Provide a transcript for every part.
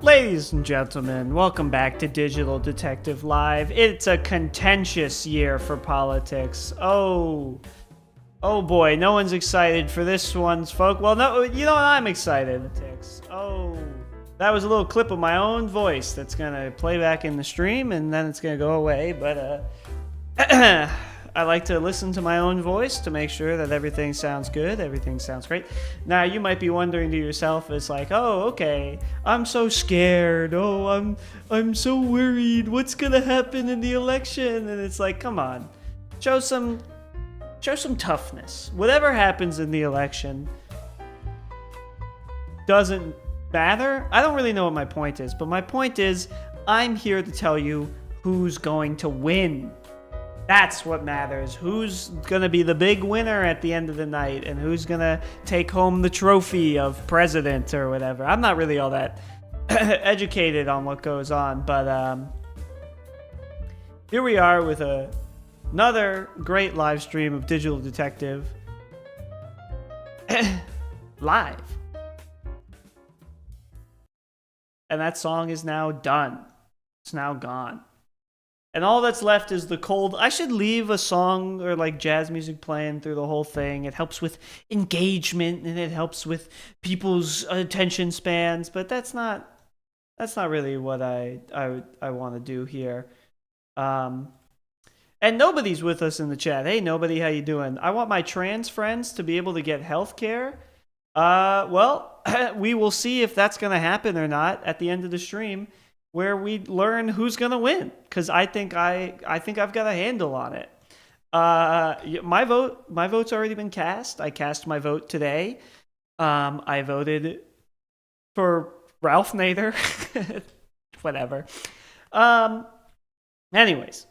Ladies and gentlemen, welcome back to Digital Detective Live. It's a contentious year for politics. Oh boy, no one's excited for this one's folk. Well, no, you know what? I'm excited. Oh, that was a little clip of my own voice that's gonna play back in the stream, and then it's gonna go away. But I like to listen to my own voice to make sure that everything sounds good, everything sounds great. Now, you might be wondering to yourself, it's like, oh, okay, I'm so scared. Oh, I'm so worried. What's gonna happen in the election? And it's like, come on, show some toughness. Whatever happens in the election doesn't matter. I don't really know what my point is, but my point is, I'm here to tell you who's going to win. That's what matters. Who's gonna be the big winner at the end of the night, and who's gonna take home the trophy of president or whatever. I'm not really all that educated on what goes on, but here we are with another great live stream of Digital Detective live. And that song is now done. It's now gone. And all that's left is the cold. I should leave a song or like jazz music playing through the whole thing. It helps with engagement and it helps with people's attention spans. But that's not really what I want to do here. And nobody's with us in the chat. Hey, nobody, how you doing? I want my trans friends to be able to get health care. Well, we will see if that's going to happen or not at the end of the stream, where we learn who's gonna win, because I think I've got a handle on it. My vote's already been cast. I cast my vote today. I voted for Ralph Nader. Whatever. Anyways,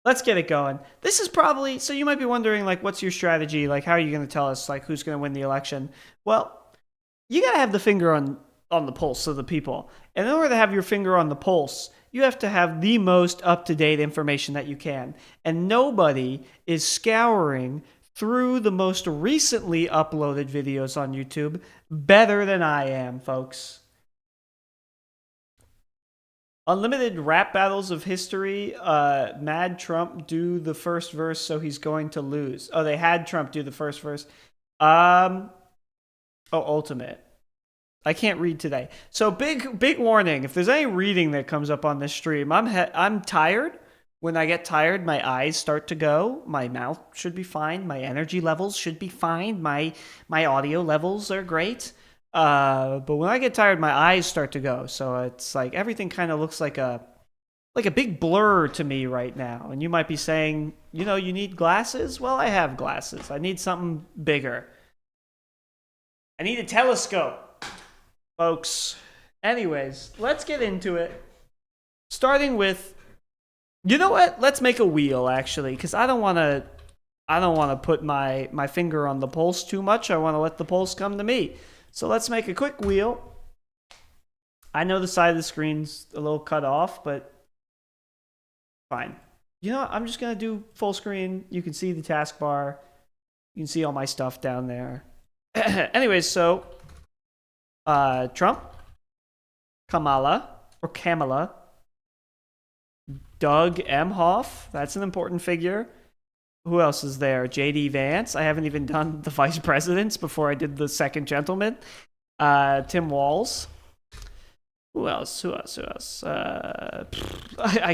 let's get it going. This is probably, so you might be wondering, like, what's your strategy? Like, how are you gonna tell us like who's gonna win the election? Well, you gotta have the finger on the pulse of the people. And in order to have your finger on the pulse, you have to have the most up-to-date information that you can. And nobody is scouring through the most recently uploaded videos on YouTube better than I am, folks. Unlimited rap battles of history. Mad Trump do the first verse, so he's going to lose. Oh, they had Trump do the first verse. Ultimate. I can't read today. So big warning. If there's any reading that comes up on this stream, I'm tired. When I get tired, my eyes start to go. My mouth should be fine. My energy levels should be fine. My audio levels are great. But when I get tired, my eyes start to go. So it's like everything kind of looks like a big blur to me right now. And you might be saying, you need glasses? Well, I have glasses. I need something bigger. I need a telescope. Folks, anyways, let's get into it. Starting with, you know what? Let's make a wheel, actually, because I don't want to put my finger on the pulse too much. I want to let the pulse come to me. So let's make a quick wheel. I know the side of the screen's a little cut off, but fine. You know what? I'm just going to do full screen. You can see the taskbar. You can see all my stuff down there. Anyways, so Trump, Kamala, Doug Emhoff, that's an important figure. Who else is there? J.D. Vance. I haven't even done the vice presidents before I did the second gentleman. Tim Walz. Who else? I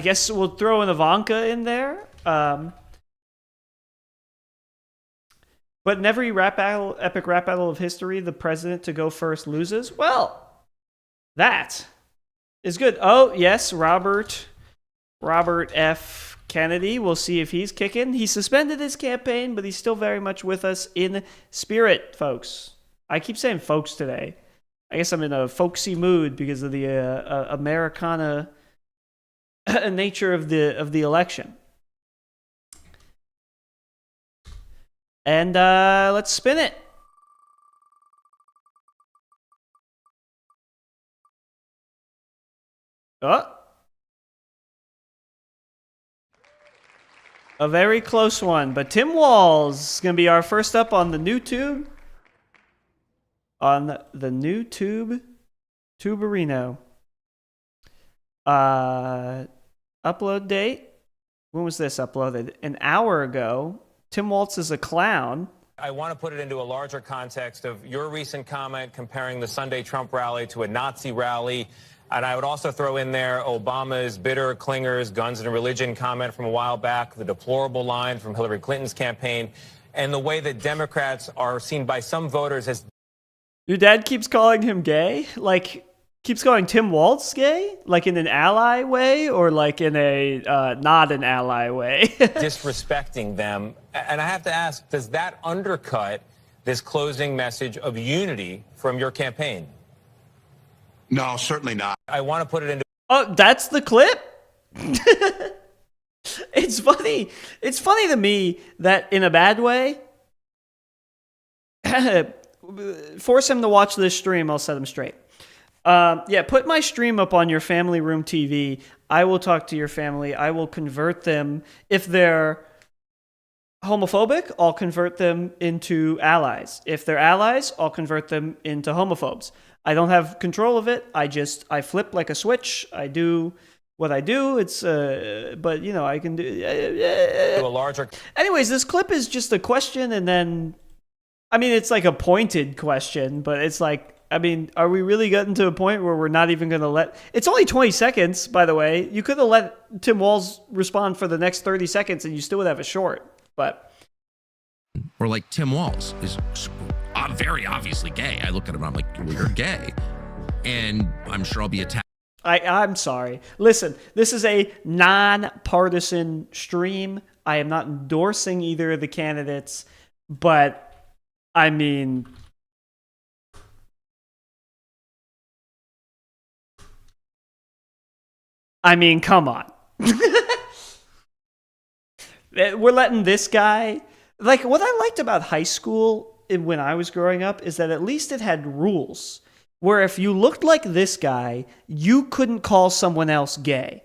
guess we'll throw an Ivanka in there. But in every epic rap battle of history, the president to go first loses. Well, that is good. Oh, yes, Robert F. Kennedy. We'll see if he's kicking. He suspended his campaign, but he's still very much with us in spirit, folks. I keep saying folks today. I guess I'm in a folksy mood because of the Americana nature of the election. And let's spin it. Oh. A very close one. But Tim Walz is going to be our first up on the new tube. On the new tube Tuberino. Upload date. When was this uploaded? An hour ago. Tim Walz is a clown. I want to put it into a larger context of your recent comment comparing the Sunday Trump rally to a Nazi rally. And I would also throw in there Obama's bitter clingers, guns and religion comment from a while back, the deplorable line from Hillary Clinton's campaign, and the way that Democrats are seen by some voters as... Your dad keeps calling him gay? Like, keeps calling Tim Walz gay? Like in an ally way or like in a not an ally way? disrespecting them. And I have to ask, does that undercut this closing message of unity from your campaign? No, certainly not. I want to put it into... Oh, that's the clip? It's funny. It's funny to me that in a bad way, force him to watch this stream, I'll set him straight. Yeah, put my stream up on your family room TV. I will talk to your family. I will convert them. If they're homophobic, I'll convert them into allies. If they're allies, I'll convert them into homophobes. I don't have control of it. I flip like a switch. I do what I do. It's but you know, I can do a larger... Anyways, this clip is just a question, and then I mean, it's like a pointed question, but it's like, I mean, are we really getting to a point where we're not even going to let... It's only 20 seconds, by the way. You could have let Tim Walz respond for the next 30 seconds and you still would have a short, but... Or like Tim Walz is very obviously gay. I look at him and I'm like, well, you're gay. And I'm sure I'll be attacked. I'm sorry. Listen, this is a non-partisan stream. I am not endorsing either of the candidates, but I mean... come on. We're letting this guy... Like, what I liked about high school when I was growing up is that at least it had rules. Where if you looked like this guy, you couldn't call someone else gay.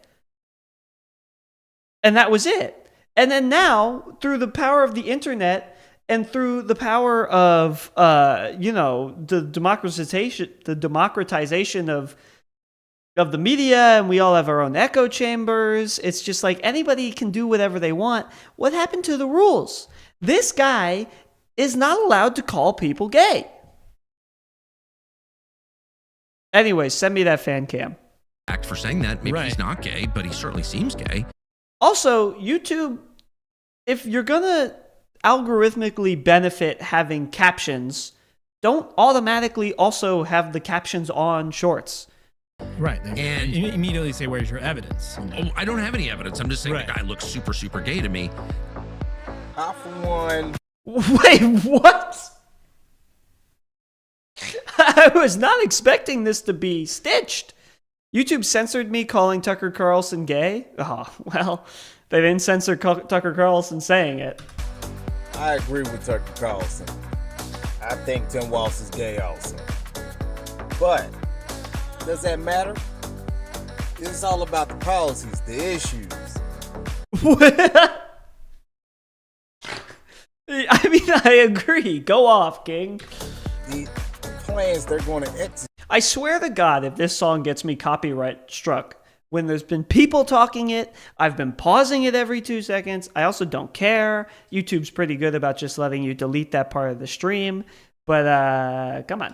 And that was it. And then now, through the power of the internet and through the power of, the democratization of the media, and we all have our own echo chambers. It's just like anybody can do whatever they want. What happened to the rules? This guy is not allowed to call people gay. Anyways, send me that fan cam. For saying that, maybe he's not gay, but he certainly seems gay. Also, YouTube, if you're gonna algorithmically benefit having captions, don't automatically also have the captions on shorts. Right. And you immediately say, where's your evidence? Oh, I don't have any evidence. I'm just saying the guy looks super, super gay to me. I, for one... Wait, what? I was not expecting this to be stitched. YouTube censored me calling Tucker Carlson gay? Oh, well, they didn't censor Tucker Carlson saying it. I agree with Tucker Carlson. I think Tim Walz is gay also. But... does that matter? It's all about the policies, the issues. I mean, I agree. Go off, King. The plans they're going to execute. I swear to God, if this song gets me copyright struck, when there's been people talking it, I've been pausing it every 2 seconds. I also don't care. YouTube's pretty good about just letting you delete that part of the stream. But, come on.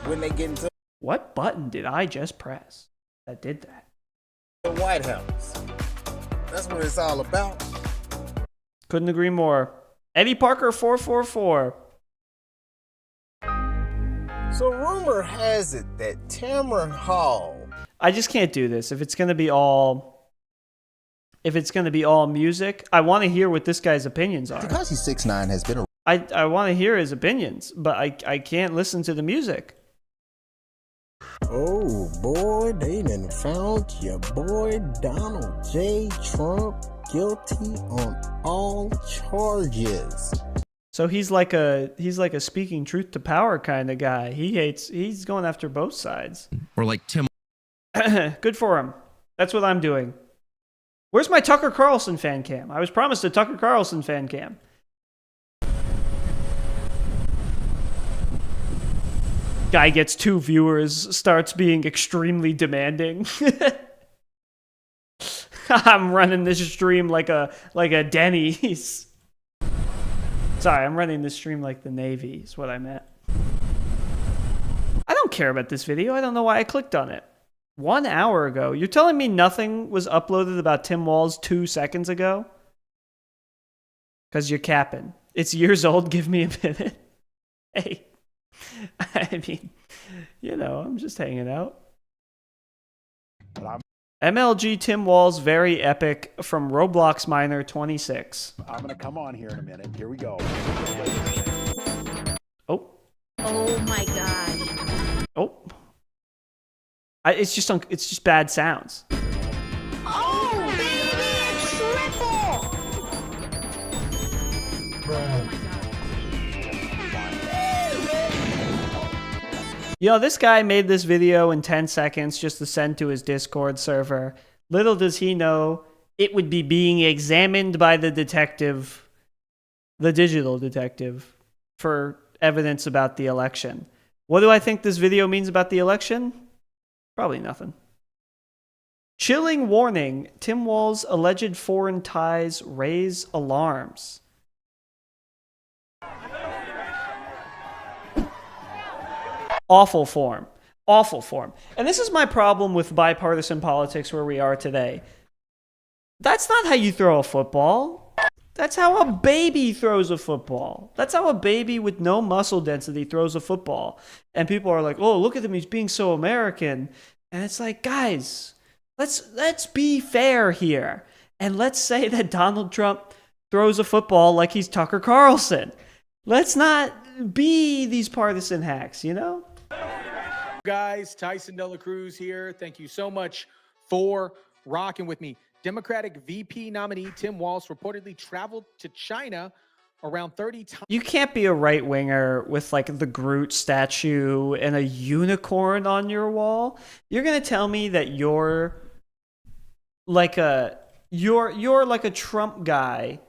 When they get into what button did I just press that did that? the White House. That's what it's all about. Couldn't agree more. Eddie Parker 444. So rumor has it that Tamron Hall... I just can't do this. If it's gonna be all music, I want to hear what this guy's opinions are. Tekashi 6ix9ine has been I want to hear his opinions, but I can't listen to the music. Oh boy, they done found your boy Donald J. Trump guilty on all charges. So he's like a speaking truth to power kind of guy. He's going after both sides. Or like Tim. Good for him. That's what I'm doing. Where's my Tucker Carlson fan cam? I was promised a Tucker Carlson fan cam. Guy gets 2 viewers, starts being extremely demanding. I'm running this stream like a Denny's. Sorry, I'm running this stream like the Navy is what I meant. I don't care about this video. I don't know why I clicked on it. 1 hour ago. You're telling me nothing was uploaded about Tim Walz 2 seconds ago? Because you're capping. It's years old. Give me a minute. Hey. I mean, you know, I'm just hanging out. MLG Tim Walz, very epic, from Roblox Miner 26. I'm going to come on here in a minute. Here we go. Oh. Oh my god. Oh. It's just bad sounds. Oh, baby, triple! Oh my god. You know, this guy made this video in 10 seconds just to send to his Discord server. Little does he know, it would be being examined by the detective, the digital detective, for evidence about the election. What do I think this video means about the election? Probably nothing. Chilling warning, Tim Walz' alleged foreign ties raise alarms. Awful form. Awful form. And this is my problem with bipartisan politics where we are today. That's not how you throw a football. That's how a baby throws a football. That's how a baby with no muscle density throws a football. And people are like, oh, look at him, he's being so American. And it's like, guys, let's be fair here. And let's say that Donald Trump throws a football like he's Tucker Carlson. Let's not be these partisan hacks, you know? Guys, Tyson Dela Cruz here. Thank you so much for rocking with me. Democratic VP nominee Tim Walz reportedly traveled to China around 30 times. You can't be a right winger with like the Groot statue and a unicorn on your wall. You're gonna tell me that you're like a Trump guy,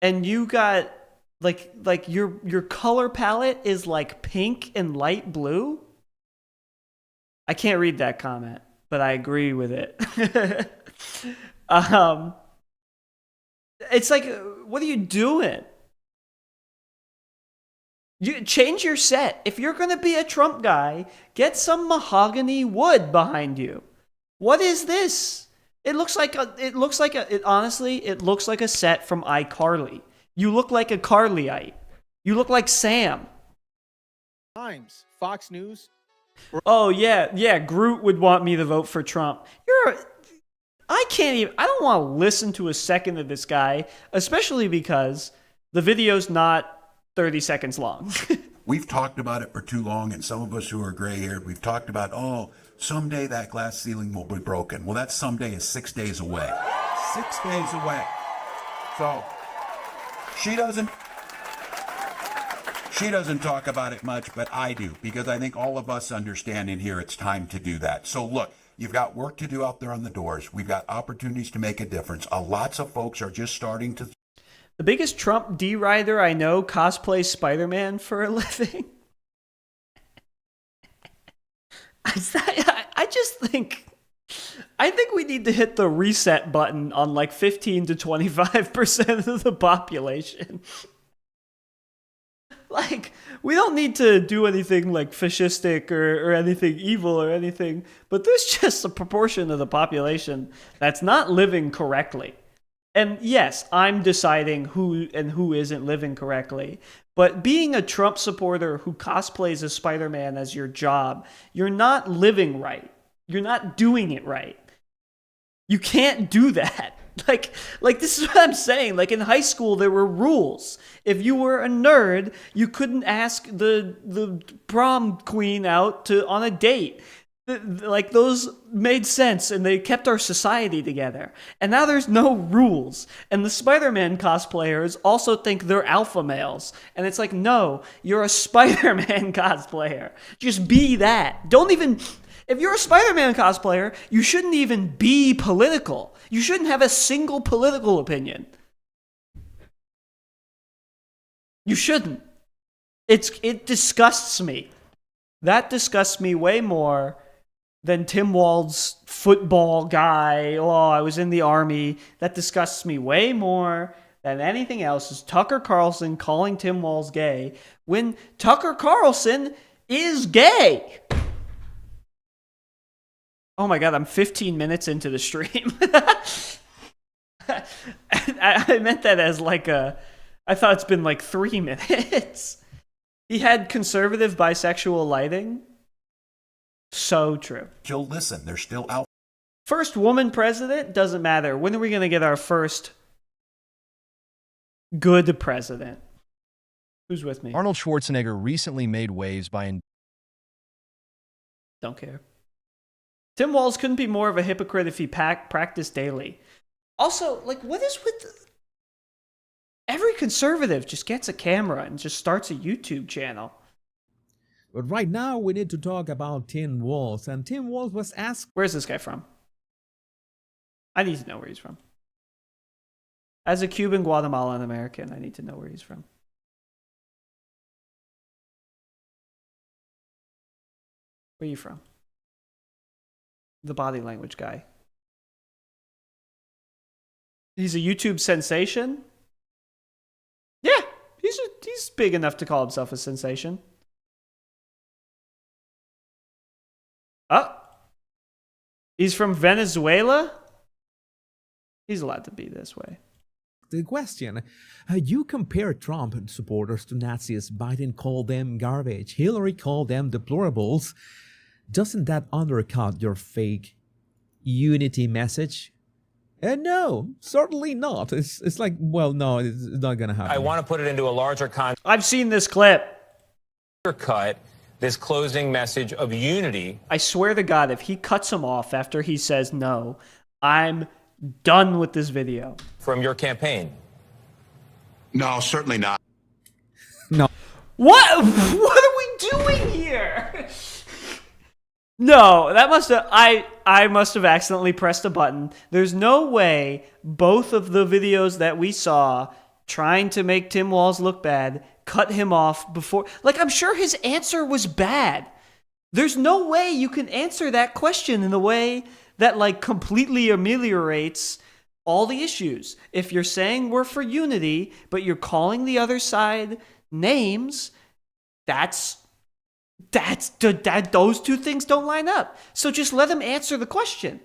and you got like your color palette is like pink and light blue. I can't read that comment, but I agree with it. It's like, what are you doing? You change your set. If you're going to be a Trump guy, get some mahogany wood behind you. What is this? Honestly, it looks like a set from iCarly. You look like a Carlyite. You look like Sam. Times. Fox News. Oh yeah, Groot would want me to vote for Trump. I don't want to listen to a second of this guy, especially because the video's not 30 seconds long. We've talked about it for too long, and some of us who are gray-haired, we've talked about, oh, someday that glass ceiling will be broken. Well, that someday is 6 days away. 6 days away. So she doesn't talk about it much, but I do, because I think all of us understand in here it's time to do that. So look, you've got work to do out there on the doors. We've got opportunities to make a difference. Lots of folks are just starting to. The biggest Trump D-rider I know cosplays Spider-Man for a living. I think we need to hit the reset button on like 15 to 25% of the population. Like, we don't need to do anything like fascistic or anything evil or anything, but there's just a proportion of the population that's not living correctly. And yes, I'm deciding who and who isn't living correctly, but being a Trump supporter who cosplays as Spider-Man as your job, you're not living right. You're not doing it right. You can't do that. Like this is what I'm saying. Like in high school, there were rules. If you were a nerd, you couldn't ask the prom queen out on a date. Like those made sense, and they kept our society together. And now there's no rules. And the Spider-Man cosplayers also think they're alpha males. And it's like, no, you're a Spider-Man cosplayer. Just be that. Don't even. If you're a Spider-Man cosplayer, you shouldn't even be political. You shouldn't have a single political opinion. You shouldn't. It disgusts me. That disgusts me way more than Tim Wald's football guy. Oh, I was in the army. That disgusts me way more than anything else is Tucker Carlson calling Tim Walz gay when Tucker Carlson is gay. Oh my God, I'm 15 minutes into the stream. I meant that as like I thought it's been like 3 minutes. He had conservative bisexual lighting. So true. Jill, listen, they're still out. First woman president? Doesn't matter. When are we going to get our first good president? Who's with me? Arnold Schwarzenegger recently made waves by... Don't care. Tim Walz couldn't be more of a hypocrite if he practiced daily. Also, like, what is with... Every conservative just gets a camera and just starts a YouTube channel. But right now, we need to talk about Tim Walz. And Tim Walz was asked... Where's this guy from? I need to know where he's from. As a Cuban, Guatemalan American, I need to know where he's from. Where are you from? The body language guy. He's a YouTube sensation? Yeah, he's big enough to call himself a sensation. Oh. He's from Venezuela? He's allowed to be this way. The question, you compare Trump supporters to Nazis. Biden called them garbage. Hillary called them deplorables. Doesn't that undercut your fake unity message? No, certainly not. It's like, well, no, it's not going to happen. I want to put it into a larger context. I've seen this clip. Cut this closing message of unity. I swear to God, if he cuts him off after he says no, I'm done with this video. From your campaign. No, certainly not. No. What are we doing here? No, that must have I must have accidentally pressed a button. There's no way both of the videos that we saw trying to make Tim Walz look bad cut him off before. Like, I'm sure his answer was bad. There's no way you can answer that question in a way that like completely ameliorates all the issues. If you're saying we're for unity, but you're calling the other side names, those two things don't line up. So just let him answer the question.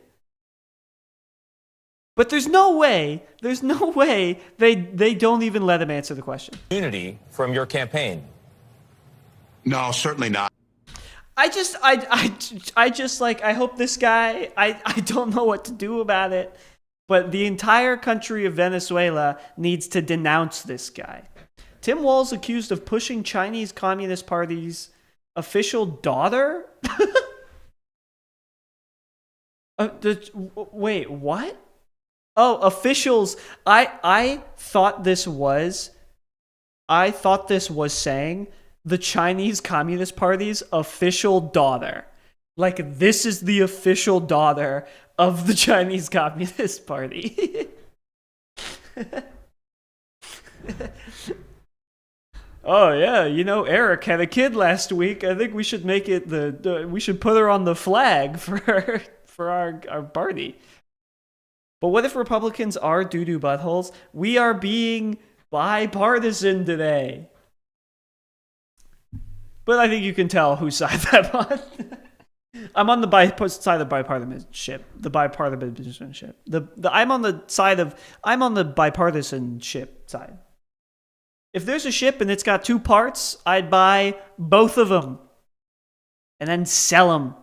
But there's no way they don't even let him answer the question. Unity from your campaign. No, certainly not. I just like, I hope this guy, I don't know what to do about it, but the entire country of Venezuela needs to denounce this guy. Tim Walz accused of pushing Chinese Communist Party's official daughter? Wait, what? Oh, officials. I thought this was saying the Chinese Communist Party's official daughter. Like, this is the official daughter of the Chinese Communist Party. Oh yeah, you know, Eric had a kid last week. I think we should make it we should put her on the flag for our party. But what if Republicans are doo-doo buttholes? We are being bipartisan today. But I think you can tell whose side I'm on. I'm on the side of bipartisanship. The bipartisanship. I'm on the bipartisanship side. If there's a ship and it's got two parts, I'd buy both of them and then sell them.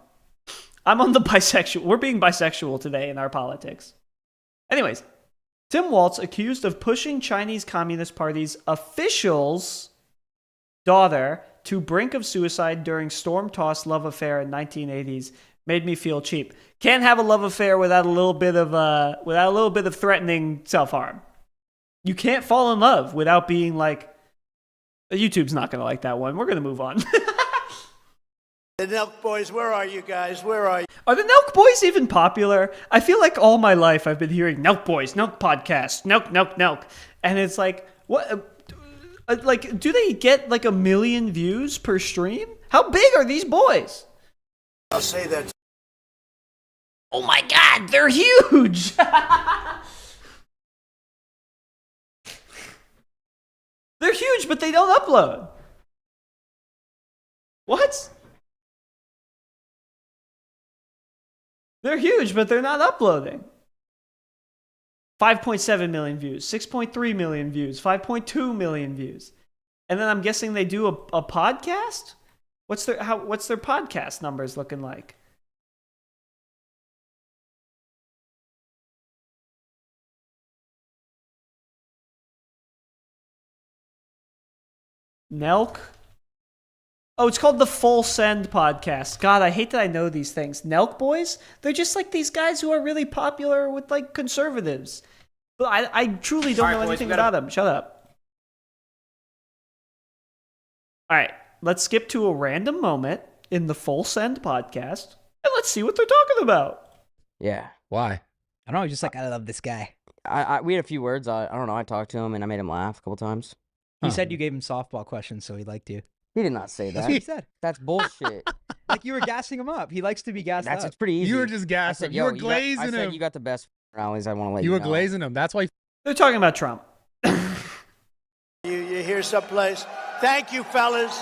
I'm on the bisexual. We're being bisexual today in our politics. Anyways, Tim Walz accused of pushing Chinese Communist Party's official's daughter to brink of suicide during storm-tossed love affair in 1980s made me feel cheap. Can't have a love affair without a little bit of threatening self-harm. You can't fall in love without being like, YouTube's not going to like that one. We're going to move on. The Nelk Boys, where are you guys? Where are you? Are the Nelk Boys even popular? I feel like all my life I've been hearing Nelk Boys, Nelk Podcast, Nelk. And it's like, what? Like, do they get like 1 million views per stream? How big are these boys? I'll say that. Oh my God, they're huge. They're huge, but they don't upload. What? They're huge, but they're not uploading. 5.7 million views, 6.3 million views, 5.2 million views. And then I'm guessing they do a podcast? What's their podcast numbers looking like? Nelk? Oh, it's called the Full Send Podcast. God, I hate that I know these things. Nelk boys? They're just like these guys who are really popular with like conservatives. But I truly don't know anything about them. Shut up. All right, let's skip to a random moment in the Full Send Podcast, and let's see what they're talking about. Yeah. Why? I don't know. Just like, I love this guy. We had a few words. I don't know. I talked to him and I made him laugh a couple times. He said you gave him softball questions, so he liked you. He did not say that. That's what he said. That's bullshit. Like you were gassing him up. He likes to be gassed up. It's pretty easy. You were just gassing him. You were glazing him. I said you got the best rallies. I want to let You you were know. glazing him. That's why. They're talking about Trump. You here someplace? Thank you, fellas.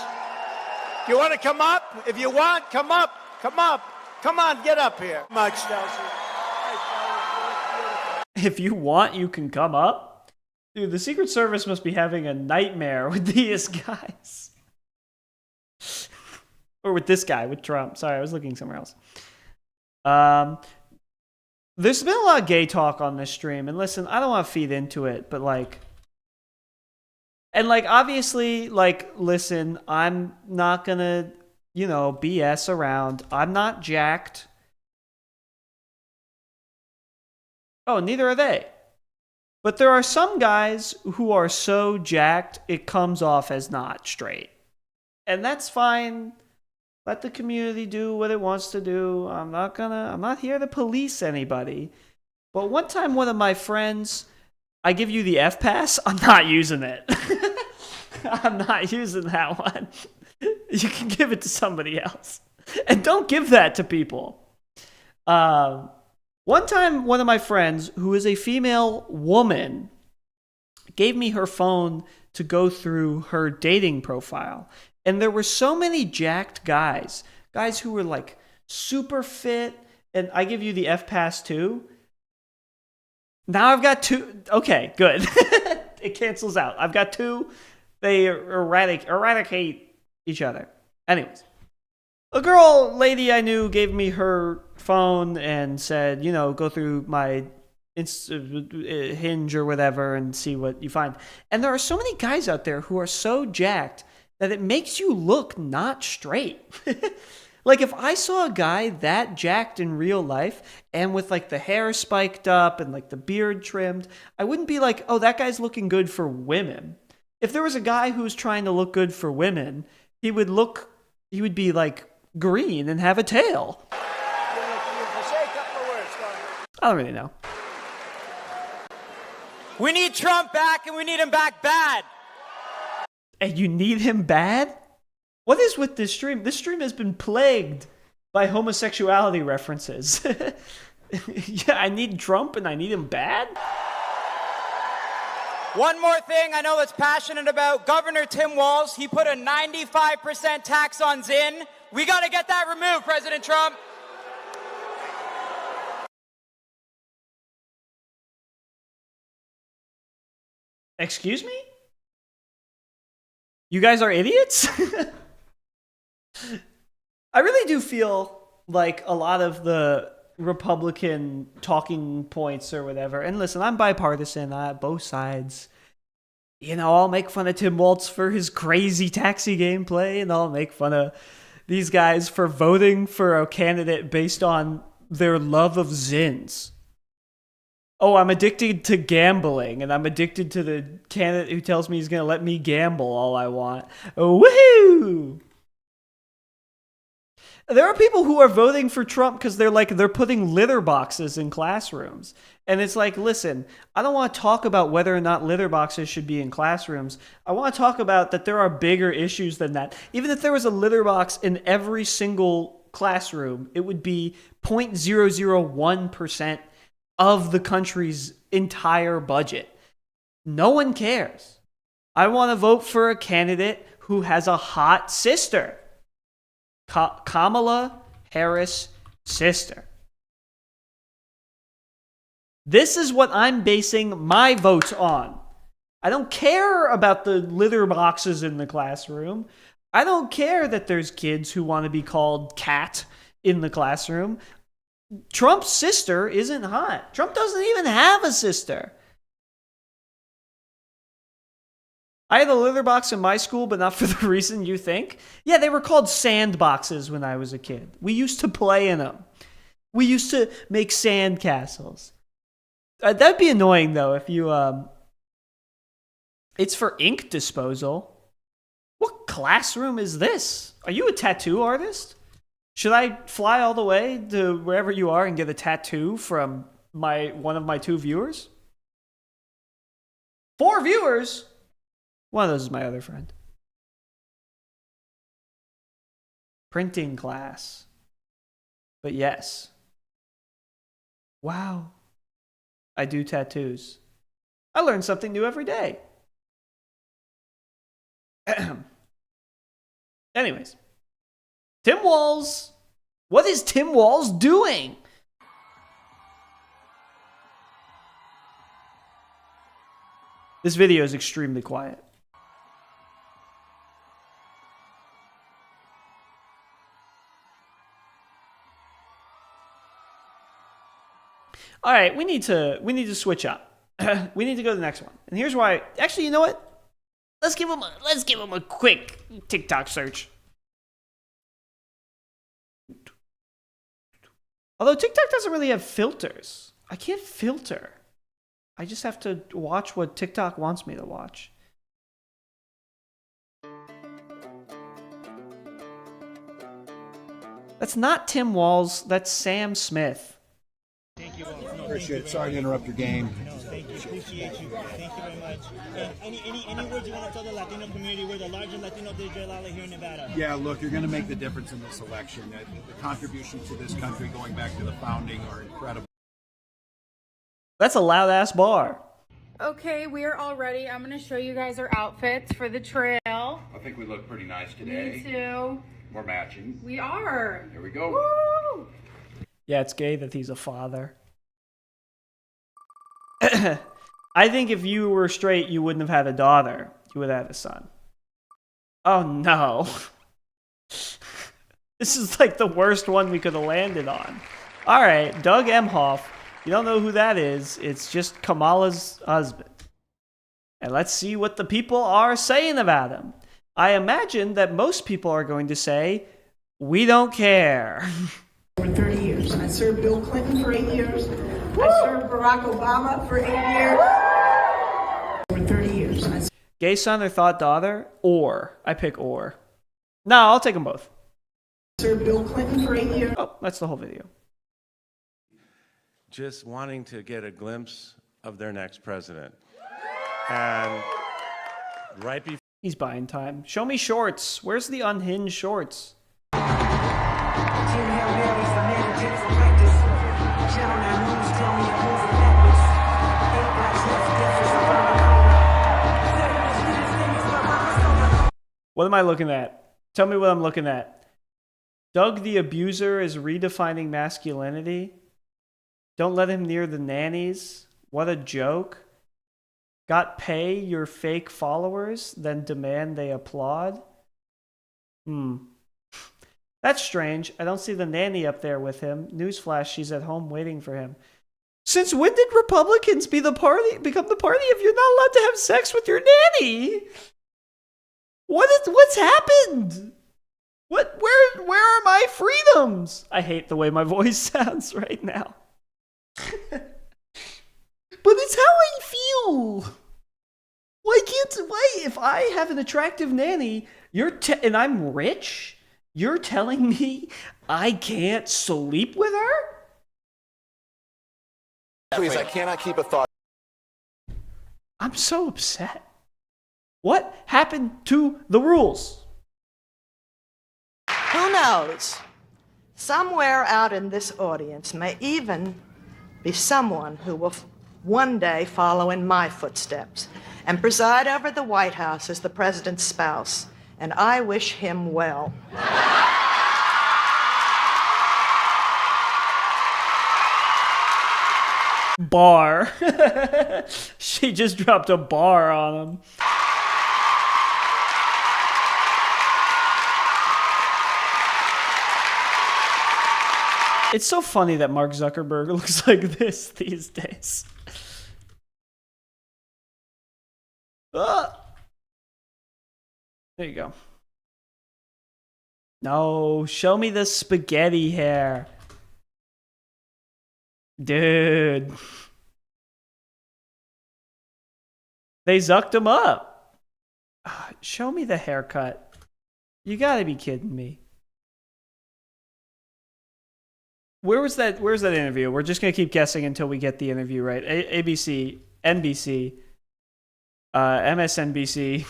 You want to come up? If you want, come up. Come up. Come on, get up here. Much, Chelsea. If you want, you can come up. Dude, the Secret Service must be having a nightmare with these guys. Or with this guy, with Trump. Sorry, I was looking somewhere else. There's been a lot of gay talk on this stream. And listen, I don't want to feed into it, but like... And like, obviously, like, listen, I'm not gonna, BS around. I'm not jacked. Oh, neither are they. But there are some guys who are so jacked, it comes off as not straight. And that's fine. Let the community do what it wants to do. I'm not here to police anybody. But one time, one of my friends, I give you the F pass, I'm not using it. I'm not using that one. You can give it to somebody else. And don't give that to people. One time, one of my friends, who is a female woman, gave me her phone to go through her dating profile. And there were so many jacked guys who were like super fit. And I give you the F pass too. Now I've got two. Okay, good. It cancels out. I've got two. They eradicate each other. Anyways. A lady I knew gave me her phone and said, go through my Hinge or whatever and see what you find. And there are so many guys out there who are so jacked that it makes you look not straight. Like if I saw a guy that jacked in real life and with like the hair spiked up and like the beard trimmed, I wouldn't be like, oh, that guy's looking good for women. If there was a guy who's trying to look good for women, he would be like green and have a tail. I don't really know. We need Trump back, and we need him back bad. And you need him bad? What is with this stream? This stream has been plagued by homosexuality references. Yeah, I need Trump and I need him bad? One more thing I know that's passionate about Governor Tim Walz. He put a 95% tax on Zyn. We got to get that removed, President Trump. Excuse me? You guys are idiots? I really do feel like a lot of the Republican talking points or whatever, and listen, I'm bipartisan, both sides. I'll make fun of Tim Walz for his crazy taxi gameplay, and I'll make fun of these guys for voting for a candidate based on their love of Zins. Oh, I'm addicted to gambling, and I'm addicted to the candidate who tells me he's going to let me gamble all I want. Oh, woohoo! There are people who are voting for Trump because they're putting litter boxes in classrooms. And it's like, listen, I don't want to talk about whether or not litter boxes should be in classrooms. I want to talk about that there are bigger issues than that. Even if there was a litter box in every single classroom, it would be 0.001% of the country's entire budget. No one cares. I want to vote for a candidate who has a hot sister. Kamala Harris' sister. This is what I'm basing my vote on. I don't care about the litter boxes in the classroom. I don't care that there's kids who want to be called cat in the classroom. Trump's sister isn't hot. Trump doesn't even have a sister. I had a litter box in my school, but not for the reason you think. Yeah, they were called sand boxes when I was a kid. We used to play in them. We used to make sand castles. That'd be annoying, though, if you... It's for ink disposal. What classroom is this? Are you a tattoo artist? Should I fly all the way to wherever you are and get a tattoo from one of my 2 viewers? 4 viewers? One of those is my other friend. Printing class. But yes. Wow. I do tattoos. I learn something new every day. Anyways. Tim Walz. What is Tim Walz doing? This video is extremely quiet. All right, we need to switch up. We need to go to the next one. And here's why. Actually, you know what? Let's give him a quick TikTok search. Although TikTok doesn't really have filters. I can't filter. I just have to watch what TikTok wants me to watch. That's not Tim Walz. That's Sam Smith. Appreciate it. Sorry to interrupt your game. No, thank you. Appreciate you. Thank you very much. Any words you want to tell the Latino community? We're the largest Latino digital ally here in Nevada. Yeah, look, you're going to make the difference in this election. The contributions to this country going back to the founding are incredible. That's a loud ass bar. Okay, we are all ready. I'm going to show you guys our outfits for the trail. I think we look pretty nice today. Me too. We're matching. We are. Here we go. Woo! Yeah, it's gay that he's a father. I think if you were straight, you wouldn't have had a daughter. You would have had a son. Oh no. This is like the worst one we could have landed on. All right, Doug Emhoff. You don't know who that is. It's just Kamala's husband. And let's see what the people are saying about him. I imagine that most people are going to say, we don't care. For 30 years. I served Bill Clinton for 8 years. I served Barack Obama for 8 years. For 30 years. Gay son or thought daughter? Or. I pick or. No, I'll take them both. I served Bill Clinton for 8 years. Oh, that's the whole video. Just wanting to get a glimpse of their next president. And right before... He's buying time. Show me shorts. Where's the unhinged shorts? What am I looking at? Tell me what I'm looking at. Doug the abuser is redefining masculinity. Don't let him near the nannies. What a joke. Got pay your fake followers, then demand they applaud? That's strange. I don't see the nanny up there with him. Newsflash, she's at home waiting for him. Since when did Republicans become the party if you're not allowed to have sex with your nanny? What's happened? Where are my freedoms? I hate the way my voice sounds right now. But it's how I feel. Why if I have an attractive nanny, and I'm rich, You're telling me I can't sleep with her? Please, I cannot keep a thought. I'm so upset. What happened to the rules? Who knows? Somewhere out in this audience may even be someone who will one day follow in my footsteps and preside over the White House as the president's spouse. And I wish him well. Bar. She just dropped a bar on him. It's so funny that Mark Zuckerberg looks like this these days. There you go. No, show me the spaghetti hair. Dude. They zucked him up. Show me the haircut. You gotta be kidding me. Where's that interview? We're just gonna keep guessing until we get the interview right. ABC, NBC, MSNBC.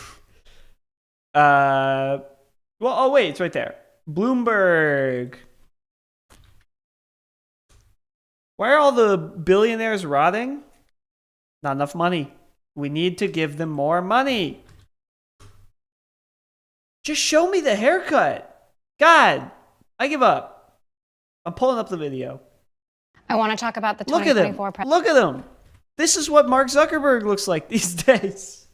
Oh wait, it's right there. Bloomberg. Why are all the billionaires rotting? Not enough money. We need to give them more money. Just show me the haircut. God, I give up. I'm pulling up the video. I want to talk about the Look at him. 2024 Look at him. This is what Mark Zuckerberg looks like these days.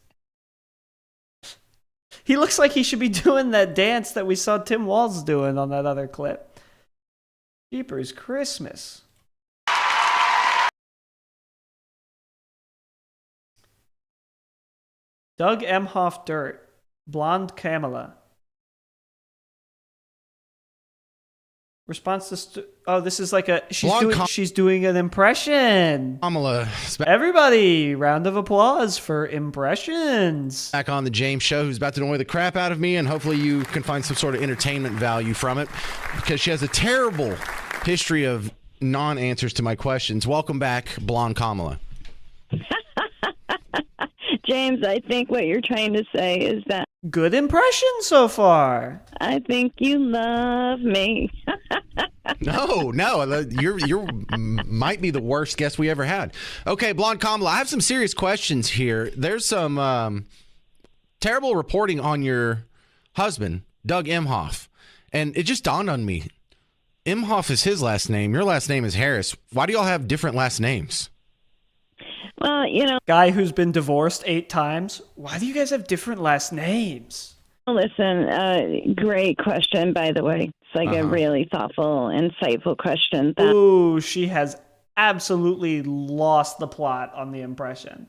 He looks like he should be doing that dance that we saw Tim Walz doing on that other clip. Jeepers Christmas. Doug Emhoff Dirt. Blonde Kamala. Response to this is like she's doing an impression. Kamala. Everybody, round of applause for impressions. Back on the James Show, who's about to annoy the crap out of me, and hopefully you can find some sort of entertainment value from it, because she has a terrible history of non-answers to my questions. Welcome back, Blonde Kamala. James, I think what you're trying to say is that good impression so far. I think you love me. No, you might be the worst guest we ever had. Okay, Blonde Kamala, I have some serious questions here. There's some terrible reporting on your husband, Doug Emhoff, and it just dawned on me. Emhoff is his last name. Your last name is Harris. Why do y'all have different last names? Well, guy who's been divorced 8 times. Why do you guys have different last names? Listen, great question, by the way. It's like a really thoughtful, insightful question. Ooh, she has absolutely lost the plot on the impression.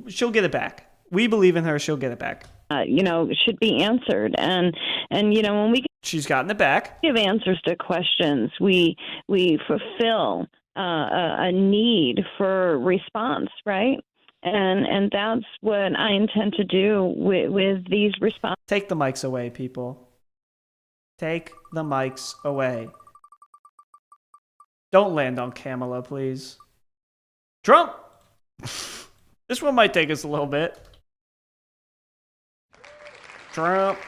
She'll get it back. We believe in her. She'll get it back. Should be answered. And when she's gotten it back. Give answers to questions. We fulfill a need for response, right? And that's what I intend to do with these responses. Take the mics away, people. Take the mics away. Don't land on Kamala, please. Trump! This one might take us a little bit. Trump.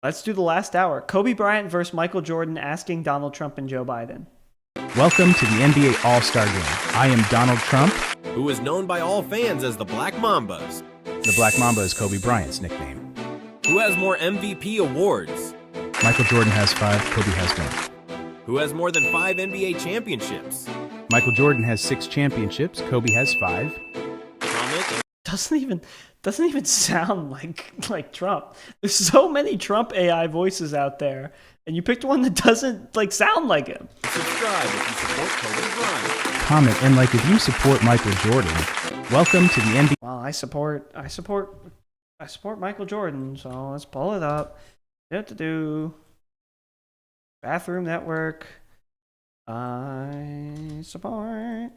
Let's do the last hour. Kobe Bryant versus Michael Jordan, asking Donald Trump and Joe Biden. Welcome to the NBA All-Star Game. I am Donald Trump, who is known by all fans as the Black Mambas. The Black Mamba is Kobe Bryant's nickname. Who has more MVP awards? Michael Jordan has 5, Kobe has 1. Who has more than 5 NBA championships? Michael Jordan has 6 championships, Kobe has 5. Doesn't even sound like Trump. There's so many Trump AI voices out there, and you picked one that doesn't sound like him. Subscribe if you support Kobe Bryant. Comment and like if you support Michael Jordan. Welcome to the NBA. Well, I support Michael Jordan, so let's pull it up. Bathroom Network. I support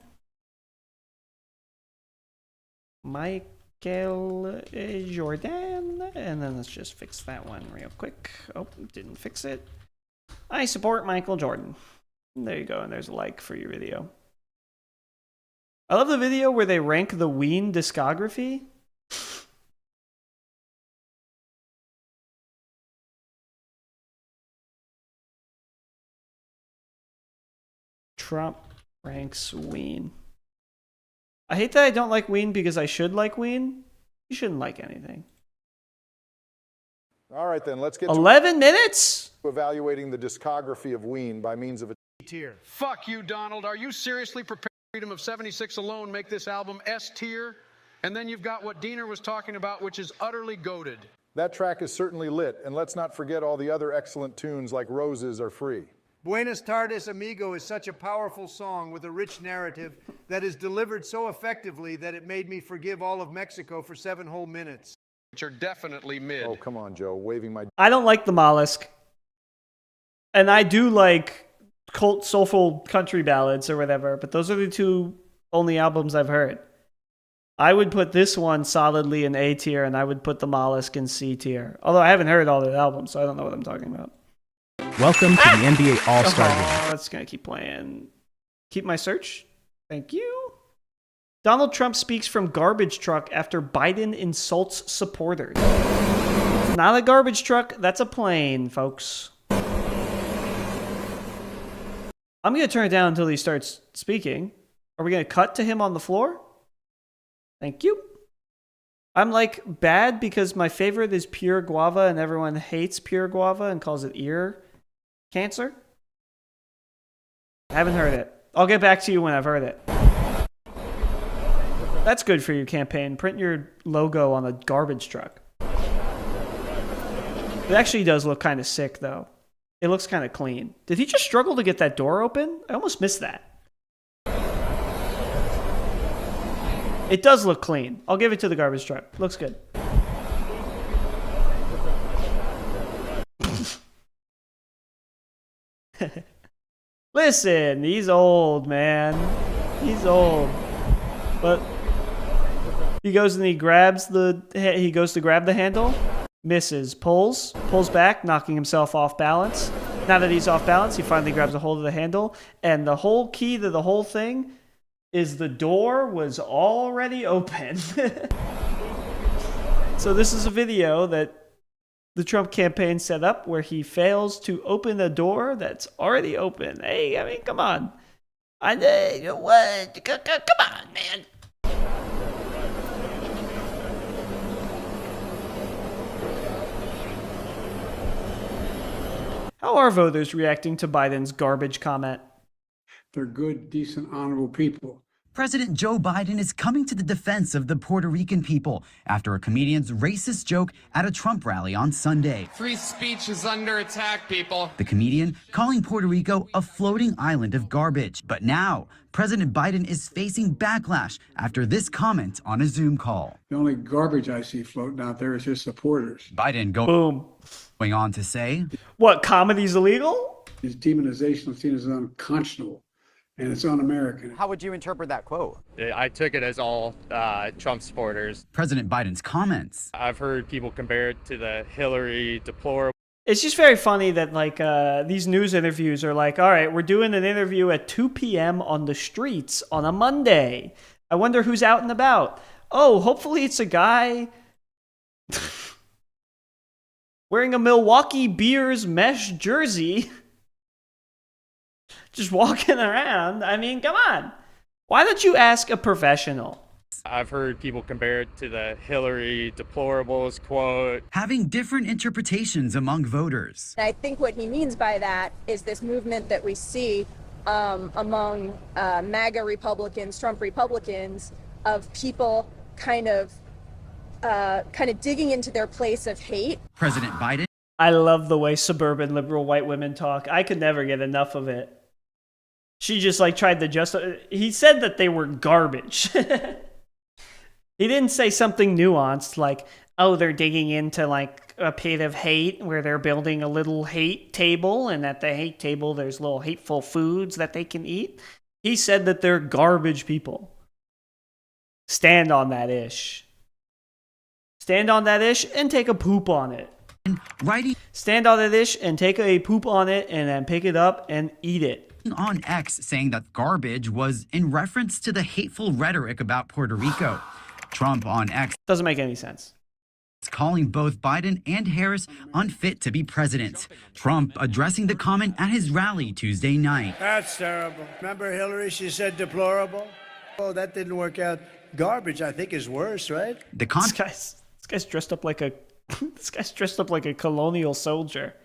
Michael Jordan. And then let's just fix that one real quick. Oh, didn't fix it. I support Michael Jordan. There you go, and there's a like for your video. I love the video where they rank the Ween discography. Trump ranks Ween. I hate that I don't like Ween because I should like Ween. You shouldn't like anything. All right, then, let's get 11 minutes? to evaluating the discography of Ween by means of a tier. Fuck you, Donald. Are you seriously prepared? Freedom of 76 alone make this album S tier? And then you've got what Diener was talking about, which is utterly goated. That track is certainly lit, and let's not forget all the other excellent tunes like Roses Are Free. Buenas Tardes, Amigo is such a powerful song with a rich narrative that is delivered so effectively that it made me forgive all of Mexico for 7 whole minutes. Which are definitely mid. Oh, come on, Joe, waving my... I don't like the mollusk. And I do like cult soulful country ballads or whatever, but those are the 2 only albums I've heard. I would put this one solidly in A tier, and I would put the mollusk in C tier. Although I haven't heard all the albums, so I don't know what I'm talking about. Welcome to the NBA All-Star Game. That's going to keep playing. Keep my search. Thank you. Donald Trump speaks from garbage truck after Biden insults supporters. It's not a garbage truck. That's a plane, folks. I'm going to turn it down until he starts speaking. Are we going to cut to him on the floor? Thank you. I'm like bad because my favorite is pure guava and everyone hates pure guava and calls it ear cancer. I haven't heard it. I'll get back to you when I've heard it. That's good for your campaign. Print your logo on a garbage truck. It actually does look kind of sick, though. It looks kind of clean. Did he just struggle to get that door open? I almost missed that. It does look clean. I'll give it to the garbage truck. Looks good. Listen, he's old, man. He's old. But he goes and he goes to grab the handle, misses, pulls back, knocking himself off balance. Now that he's off balance, he finally grabs a hold of the handle, and the whole key to the whole thing is the door was already open. So this is a video that the Trump campaign set up where he fails to open a door that's already open. Hey, I mean, come on. Come on, man. How are voters reacting to Biden's garbage comment? They're good, decent, honorable people. President Joe Biden is coming to the defense of the Puerto Rican people after a comedian's racist joke at a Trump rally on Sunday. Free speech is under attack, people. The comedian calling Puerto Rico a floating island of garbage. But now, President Biden is facing backlash after this comment on a Zoom call. The only garbage I see floating out there is his supporters. Biden going on to say, what, comedy's illegal? His demonization is seen as unconscionable. And it's un-American. How would you interpret that quote? I took it as all Trump supporters. President Biden's comments. I've heard people compare it to the Hillary deplorable. It's just very funny that like these news interviews are like, all right, we're doing an interview at 2 p.m. on the streets on a Monday. I wonder who's out and about. Oh, hopefully it's a guy wearing a Milwaukee Beers mesh jersey. Just walking around. I mean, come on. Why don't you ask a professional? I've heard people compare it to the Hillary deplorables quote. Having different interpretations among voters. I think what he means by that is this movement that we see among MAGA Republicans, Trump Republicans, of people kind of digging into their place of hate. President Biden. I love the way suburban liberal white women talk. I could never get enough of it. She just like tried to justify. He said that they were garbage. He didn't say something nuanced like, oh, they're digging into like a pit of hate where they're building a little hate table, and at the hate table there's little hateful foods that they can eat. He said that they're garbage people. Stand on that ish. Stand on that ish and take a poop on it. Writing Stand on that ish and take a poop on it and then pick it up and eat it. on X saying that garbage was in reference to the hateful rhetoric about Puerto Rico. Trump on X doesn't make any sense. Calling both Biden and Harris unfit to be president. Trump addressing the comment at his rally Tuesday night. That's terrible. Remember Hillary? She said deplorable. Oh, that didn't work out. Garbage, I think, is worse, right? This guy's dressed up like a this guy's dressed up like a colonial soldier.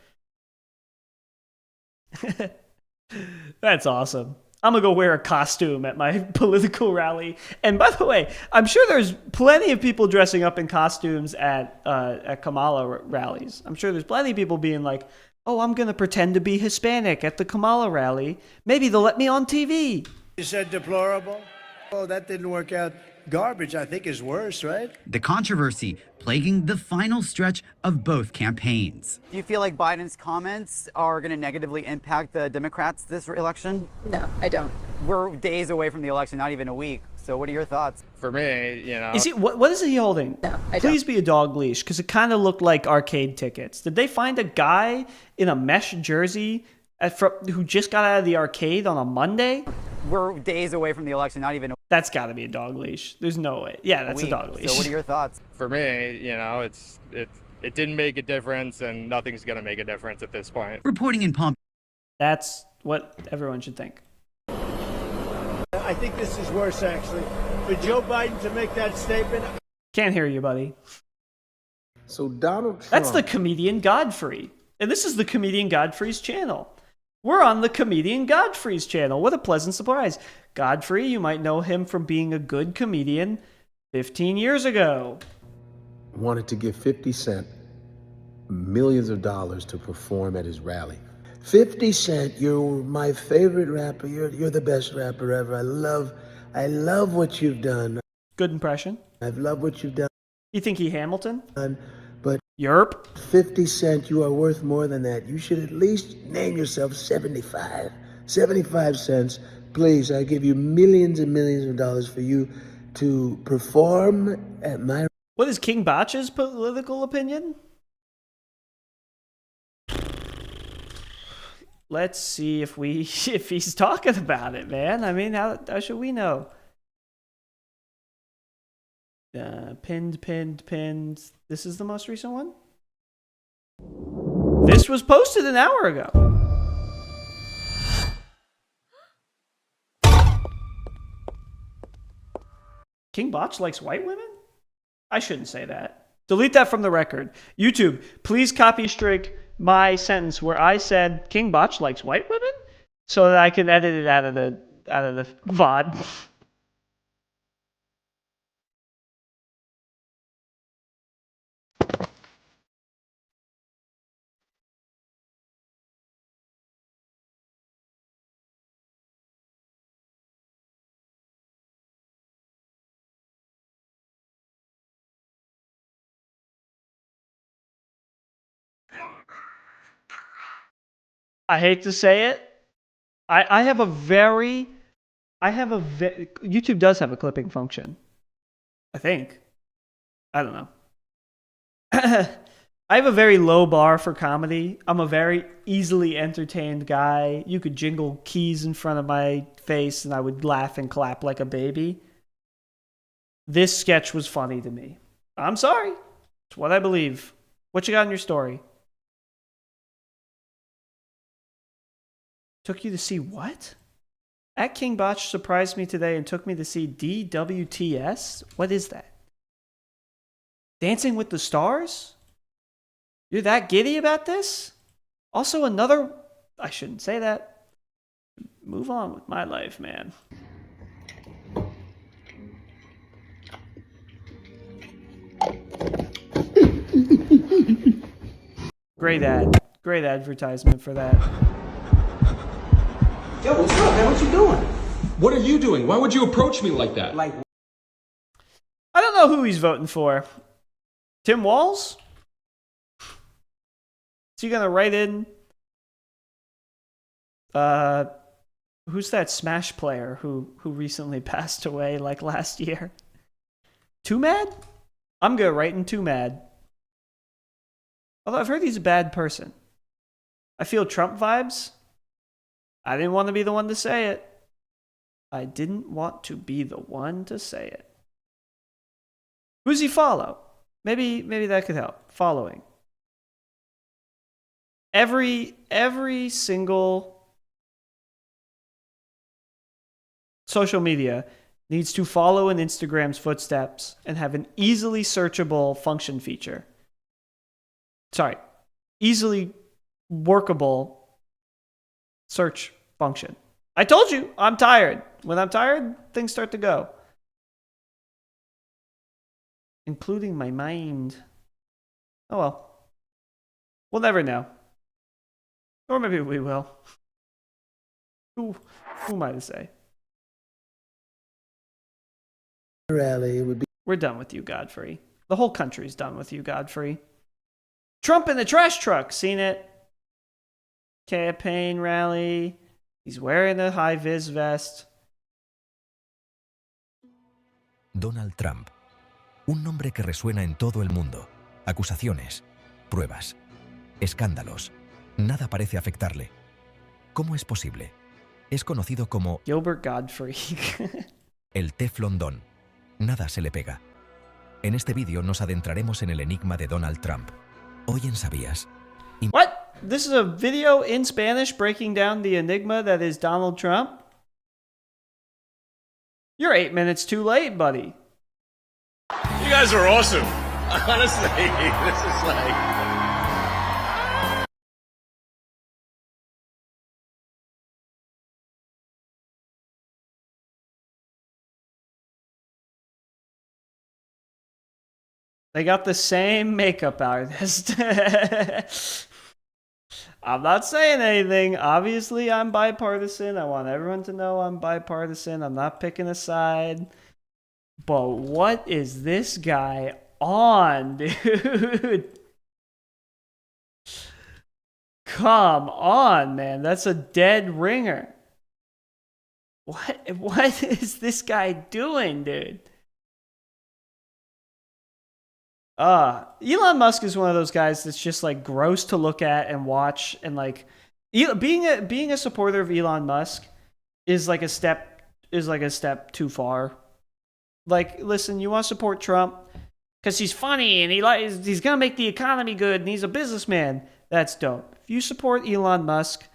That's awesome. I'm gonna go wear a costume at my political rally. And by the way, I'm sure there's plenty of people dressing up in costumes at Kamala rallies. I'm sure there's plenty of people being like, "Oh, I'm gonna pretend to be Hispanic at the Kamala rally. Maybe they'll let me on TV." You said deplorable. Oh, that didn't work out. Garbage, I think, is worse, right? The controversy plaguing the final stretch of both campaigns. Do you feel like Biden's comments are going to negatively impact the Democrats this election? No, I don't. We're days away from the election, not even a week. So what are your thoughts? For me, you know. Is he what is he holding? No, I Please be a dog leash, because it kind of looked like arcade tickets. Did they find a guy in a mesh jersey who just got out of the arcade on a Monday? We're days away from the election, not even a That's got to be a dog leash. There's no way. Yeah, that's a week. dog leash. So what are your thoughts? For me, you know, it didn't make a difference, and nothing's going to make a difference at this point. Reporting in Palm. That's what everyone should think. I think this is worse, actually. For Joe Biden to make that statement. Can't hear you, buddy. So Donald Trump. That's the comedian Godfrey. And this is the comedian Godfrey's channel. We're on the comedian Godfrey's channel. What a pleasant surprise. Godfrey, you might know him from being a good comedian 15 years ago. Wanted to give 50 Cent millions of dollars to perform at his rally. 50 Cent, you're my favorite rapper. You're the best rapper ever. I love what you've done. Good impression. I love what you've done. You think he Hamilton? But Yerp. 50 Cent, you are worth more than that. You should at least name yourself 75 cents. Please, I give you millions and millions of dollars for you to perform at my... What is King Botch's political opinion? Let's see if he's talking about it, man. I mean, how should we know? Pinned. This is the most recent one? This was posted an hour ago. King Botch likes white women? I shouldn't say that. Delete that from the record. YouTube, please copy strike my sentence where I said King Botch likes white women so that I can edit it out of the VOD. I hate to say it. YouTube does have a clipping function. I think. I don't know. I have a very low bar for comedy. I'm a very easily entertained guy. You could jingle keys in front of my face and I would laugh and clap like a baby. This sketch was funny to me. I'm sorry. It's what I believe. What you got in your story? Took you to see what? At King Botch surprised me today and took me to see DWTS? What is that? Dancing with the Stars? You're that giddy about this? Also another... I shouldn't say that. Move on with my life, man. Great ad. Great advertisement for that. Yo, what's up, man? What you doing? What are you doing? Why would you approach me like that? Like, I don't know who he's voting for. Tim Walz? Is he gonna write in? Who's that Smash player who recently passed away like last year? Too mad? I'm good writing too mad. Although I've heard he's a bad person. I feel Trump vibes. I didn't want to be the one to say it. I didn't want to be the one to say it. Who's he follow? Maybe that could help. Following. Every single social media needs to follow in Instagram's footsteps and have an easily searchable function feature. Sorry, easily workable search function. I told you, I'm tired. When I'm tired, things start to go. Including my mind. Oh well. We'll never know. Or maybe we will. Who am I to say? Rally, it would be. We're done with you, Godfrey. The whole country's done with you, Godfrey. Trump in the trash truck. Seen it. Campaign rally. He's wearing a high-vis vest. Donald Trump. Un nombre que resuena en todo el mundo. Acusaciones, pruebas, escándalos. Nada parece afectarle. ¿Cómo es posible? Es conocido como Gilbert Godfrey. el Teflon Don. Nada se le pega. En este vídeo nos adentraremos en el enigma de Donald Trump. Hoy en Sabías. What? This is a video in Spanish breaking down the enigma that is Donald Trump? You're 8 minutes too late, buddy. You guys are awesome. Honestly, this is like... They got the same makeup artist. I'm not saying anything. Obviously, I'm bipartisan. I want everyone to know I'm bipartisan. I'm not picking a side. But what is this guy on, dude? Come on, man. That's a dead ringer. What is this guy doing, dude? Elon Musk is one of those guys that's just like gross to look at and watch, and like being a supporter of Elon Musk is like a step too far. Like, listen, you want to support Trump because he's funny and he's gonna make the economy good and he's a businessman. That's dope. If you support Elon Musk,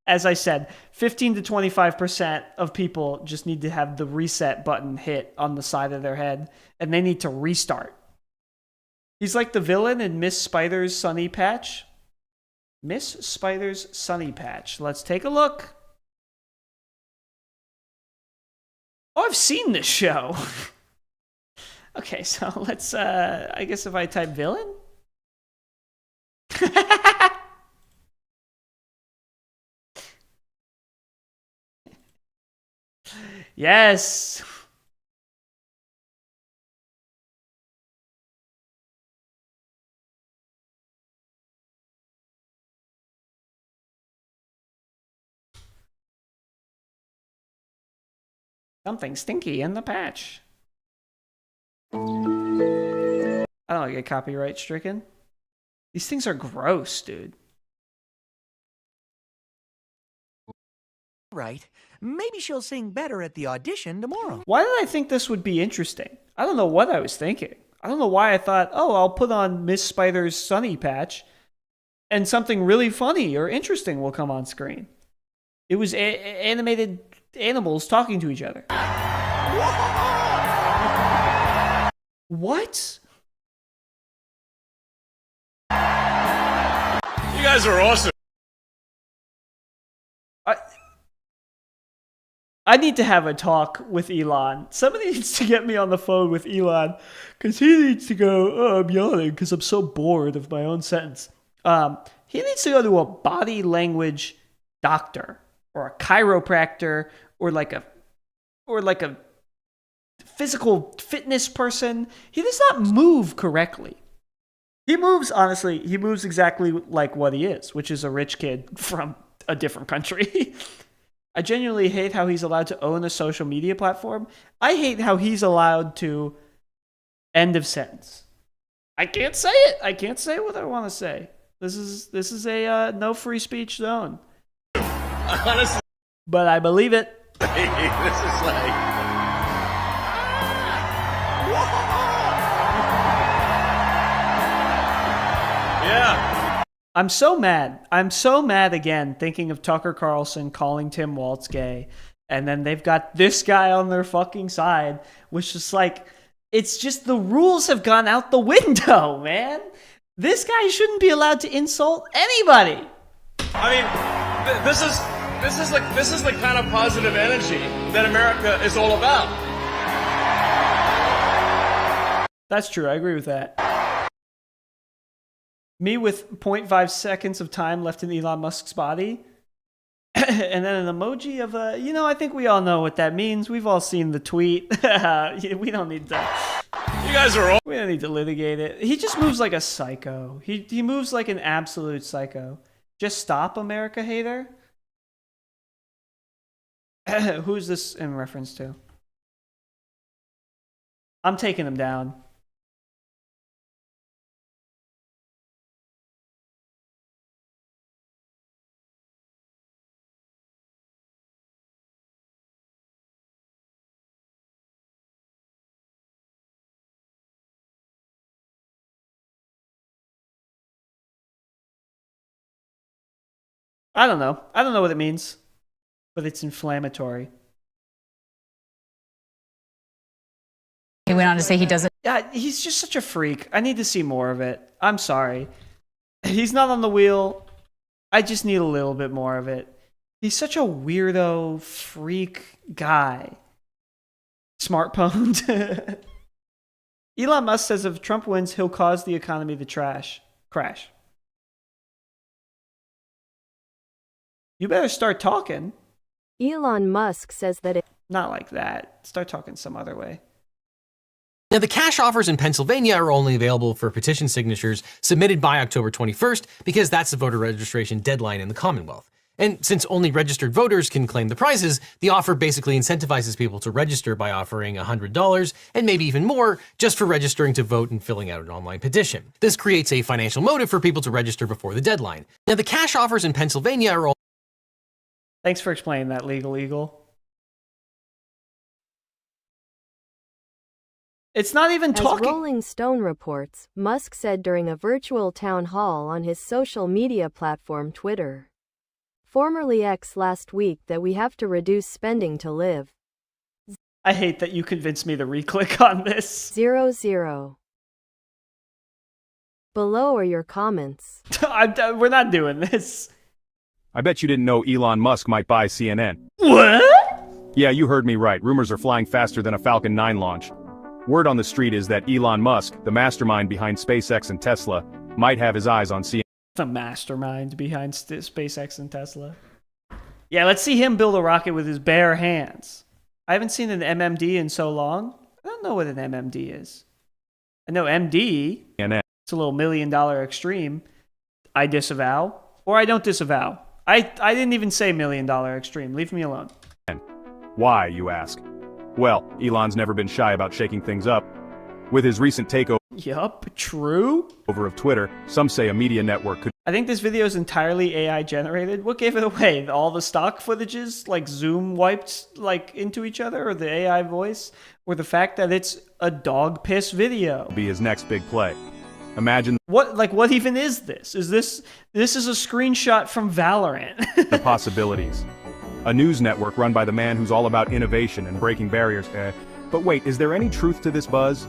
as I said, 15 to 25% of people just need to have the reset button hit on the side of their head, and they need to restart. He's like the villain in Miss Spider's Sunny Patch. Miss Spider's Sunny Patch. Let's take a look. Oh, I've seen this show. Okay, so let's, I guess if I type villain. Yes. Something stinky in the patch. I don't get copyright stricken. These things are gross, dude. Right. Maybe she'll sing better at the audition tomorrow. Why did I think this would be interesting? I don't know what I was thinking. I don't know why I thought, oh, I'll put on Miss Spider's Sunny Patch and something really funny or interesting will come on screen. It was animated animals talking to each other. What? You guys are awesome. I need to have a talk with Elon. Somebody needs to get me on the phone with Elon because he needs to go, oh, I'm yawning because I'm so bored of my own sentence. He needs to go to a body language doctor or a chiropractor or like a physical fitness person. He does not move correctly. He moves exactly like what he is, which is a rich kid from a different country. I genuinely hate how he's allowed to own a social media platform. I hate how he's allowed to end of sentence. I can't say it. I can't say what I want to say. This is a no free speech zone. Honestly. But I believe it. This is like... Yeah. I'm so mad. I'm so mad again thinking of Tucker Carlson calling Tim Walz gay. And then they've got this guy on their fucking side, which is like, it's just the rules have gone out the window, man. This guy shouldn't be allowed to insult anybody. I mean, this is the kind of positive energy that America is all about. That's true. I agree with that. Me with 0.5 seconds of time left in Elon Musk's body. And then an emoji of I think we all know what that means. We've all seen the tweet. We don't need to. You guys are all. We don't need to litigate it. He just moves like a psycho. He moves like an absolute psycho. Just stop, America hater. Who's this in reference to? I'm taking him down. I don't know. I don't know what it means, but it's inflammatory. He went on to say he doesn't. Yeah, he's just such a freak. I need to see more of it. I'm sorry. He's not on the wheel. I just need a little bit more of it. He's such a weirdo, freak guy. Smart pwned. Elon Musk says if Trump wins, he'll cause the economy to crash. You better start talking. Elon Musk says that Not like that. Start talking some other way. Now, the cash offers in Pennsylvania are only available for petition signatures submitted by October 21st because that's the voter registration deadline in the Commonwealth. And since only registered voters can claim the prizes, the offer basically incentivizes people to register by offering $100 and maybe even more just for registering to vote and filling out an online petition. This creates a financial motive for people to register before the deadline. Now, the cash offers in Pennsylvania are Thanks for explaining that, Legal Eagle. It's not even talking. As Rolling Stone reports, Musk said during a virtual town hall on his social media platform Twitter, formerly X, last week that we have to reduce spending to live. I hate that you convinced me to re-click on this. 00. Below are your comments. We're not doing this. I bet you didn't know Elon Musk might buy CNN. What? Yeah, you heard me right. Rumors are flying faster than a Falcon 9 launch. Word on the street is that Elon Musk, the mastermind behind SpaceX and Tesla, might have his eyes on CNN. The mastermind behind SpaceX and Tesla. Yeah, let's see him build a rocket with his bare hands. I haven't seen an MMD in so long. I don't know what an MMD is. I know MD. It's a little $1 million extreme. I disavow. Or I don't disavow. I didn't even say $1 million extreme. Leave me alone. Why, you ask? Well, Elon's never been shy about shaking things up. With his recent takeover Yup, true. of Twitter, some say a media network could. I think this video is entirely AI generated. What gave it away? All the stock footages, like Zoom wiped like into each other, or the AI voice, or the fact that it's a dog piss video? Be his next big play. Imagine what even is this? This is a screenshot from Valorant. the possibilities. A news network run by the man who's all about innovation and breaking barriers. But wait, is there any truth to this buzz?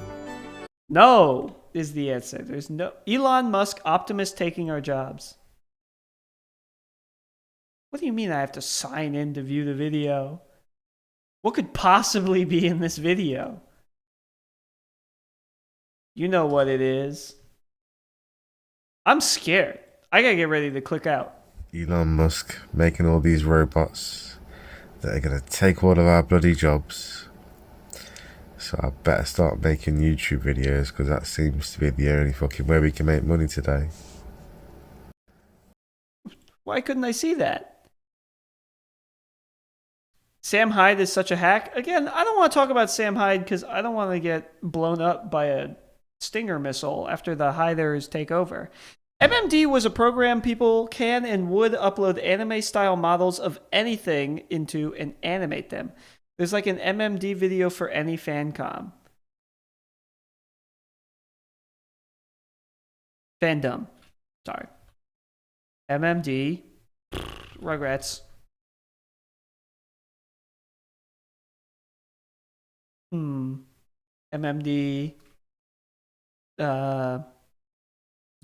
No, is the answer. There's no Elon Musk Optimus taking our jobs. What do you mean I have to sign in to view the video? What could possibly be in this video? You know what it is. I'm scared. I gotta get ready to click out. Elon Musk making all these robots that are going to take all of our bloody jobs. So I better start making YouTube videos because that seems to be the only fucking way we can make money today. Why couldn't I see that? Sam Hyde is such a hack. Again, I don't want to talk about Sam Hyde because I don't want to get blown up by a Stinger missile after the Hyders take over. MMD was a program people can and would upload anime-style models of anything into and animate them. There's like an MMD video for any fancom. Fandom. Sorry. MMD. Rugrats. MMD.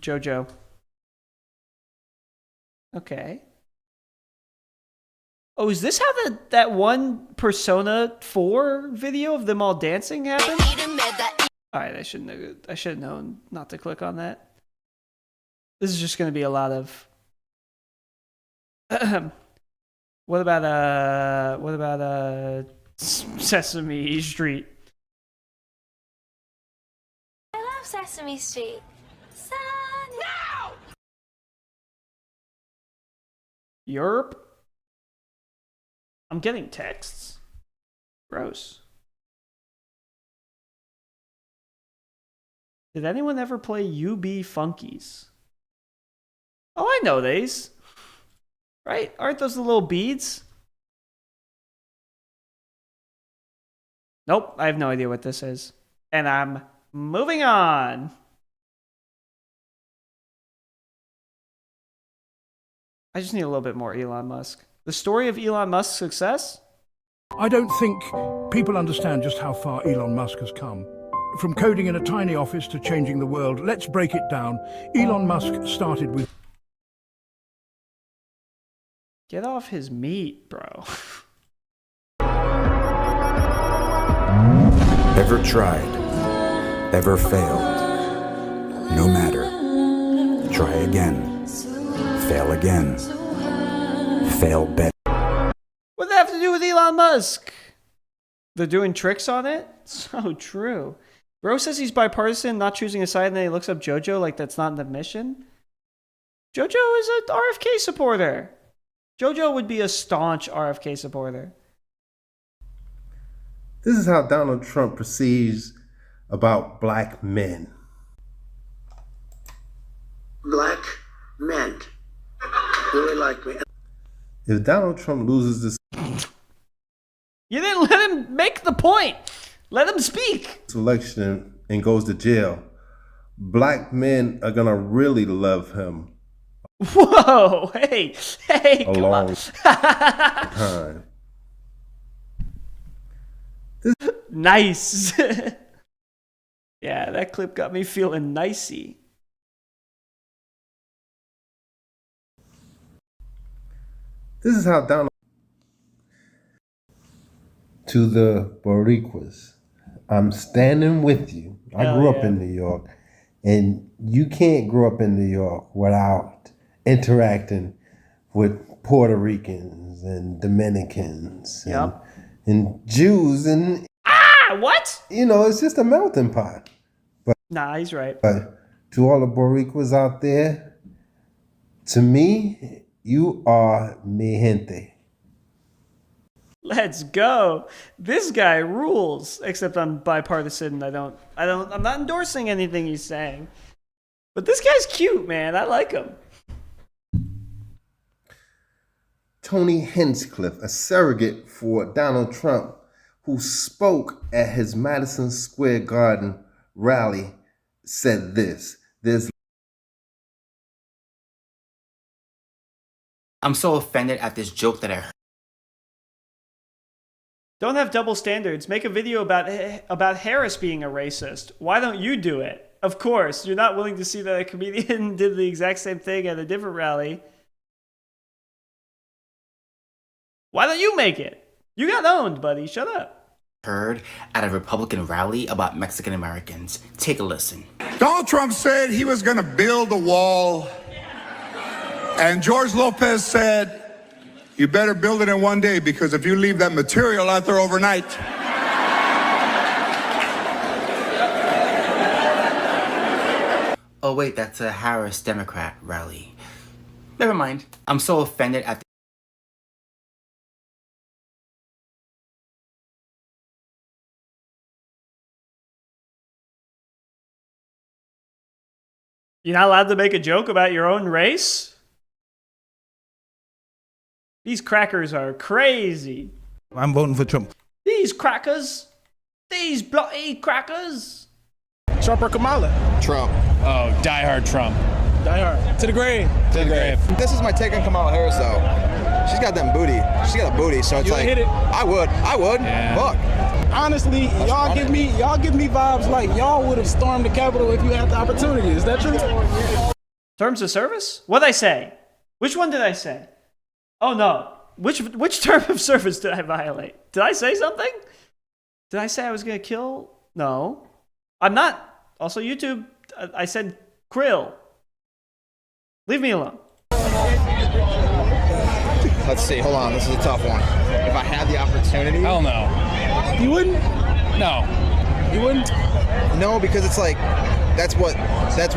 JoJo. Okay. Oh, is this how that one Persona 4 video of them all dancing happened? Alright, I should have known not to click on that. This is just gonna be a lot of what about Sesame Street? I love Sesame Street. No! Europe? I'm getting texts. Gross. Did anyone ever play UB Funkies? Oh, I know these. Right? Aren't those the little beads? Nope, I have no idea what this is. And I'm moving on. I just need a little bit more Elon Musk. The story of Elon Musk's success? I don't think people understand just how far Elon Musk has come. From coding in a tiny office to changing the world, let's break it down. Elon Musk started with... Get off his meat, bro. Ever tried? Ever failed? No matter. Try again. Fail again. Fail better. What does that have to do with Elon Musk? They're doing tricks on it? So true. Bro says he's bipartisan, not choosing a side, and then he looks up JoJo like that's not in the mission. JoJo is an RFK supporter. JoJo would be a staunch RFK supporter. This is how Donald Trump perceives about black men. Black men really like me. If Donald Trump loses this You didn't let him make the point. Let him speak. election and goes to jail, black men are gonna really love him. Whoa! Hey, a come long on. time. Nice. Yeah, that clip got me feeling nicey. This is how Donald to the Boricuas. I'm standing with you. I grew up in New York, and you can't grow up in New York without interacting with Puerto Ricans and Dominicans and Jews and what? You know, it's just a melting pot. But nah, he's right. But to all the Boricuas out there, to me, you are mi gente. Let's go. This guy rules. Except I'm bipartisan. I'm not endorsing anything he's saying. But this guy's cute, man. I like him. Tony Hinchcliffe, a surrogate for Donald Trump, who spoke at his Madison Square Garden rally, said this. I'm so offended at this joke that I heard. Don't have double standards. Make a video about Harris being a racist. Why don't you do it? Of course, you're not willing to see that a comedian did the exact same thing at a different rally. Why don't you make it? You got owned, buddy. Shut up. Heard at a Republican rally about Mexican Americans. Take a listen. Donald Trump said he was going to build a wall, and George Lopez said, you better build it in one day, because if you leave that material out there overnight. Oh wait, that's a Harris Democrat rally. Never mind. I'm so offended at You're not allowed to make a joke about your own race? These crackers are crazy. I'm voting for Trump. These crackers. These bloody crackers. Trump or Kamala? Trump. Oh, diehard Trump. Diehard. To the grave. To the grave. This is my take on Kamala Harris, though. She's got that booty. She's got a booty, so it's You like hit it. I would. Yeah. Look. Honestly, y'all give me vibes like y'all would have stormed the Capitol if you had the opportunity. Is that true? Terms of service? What'd I say? Which one did I say? Oh no. Which term of service did I violate? Did I say something? Did I say I was gonna kill? No. I'm not. Also, YouTube, I said krill. Leave me alone. Let's see. Hold on. This is a tough one. If I had the opportunity. Hell no. You wouldn't? No. You wouldn't? No, because it's like that's what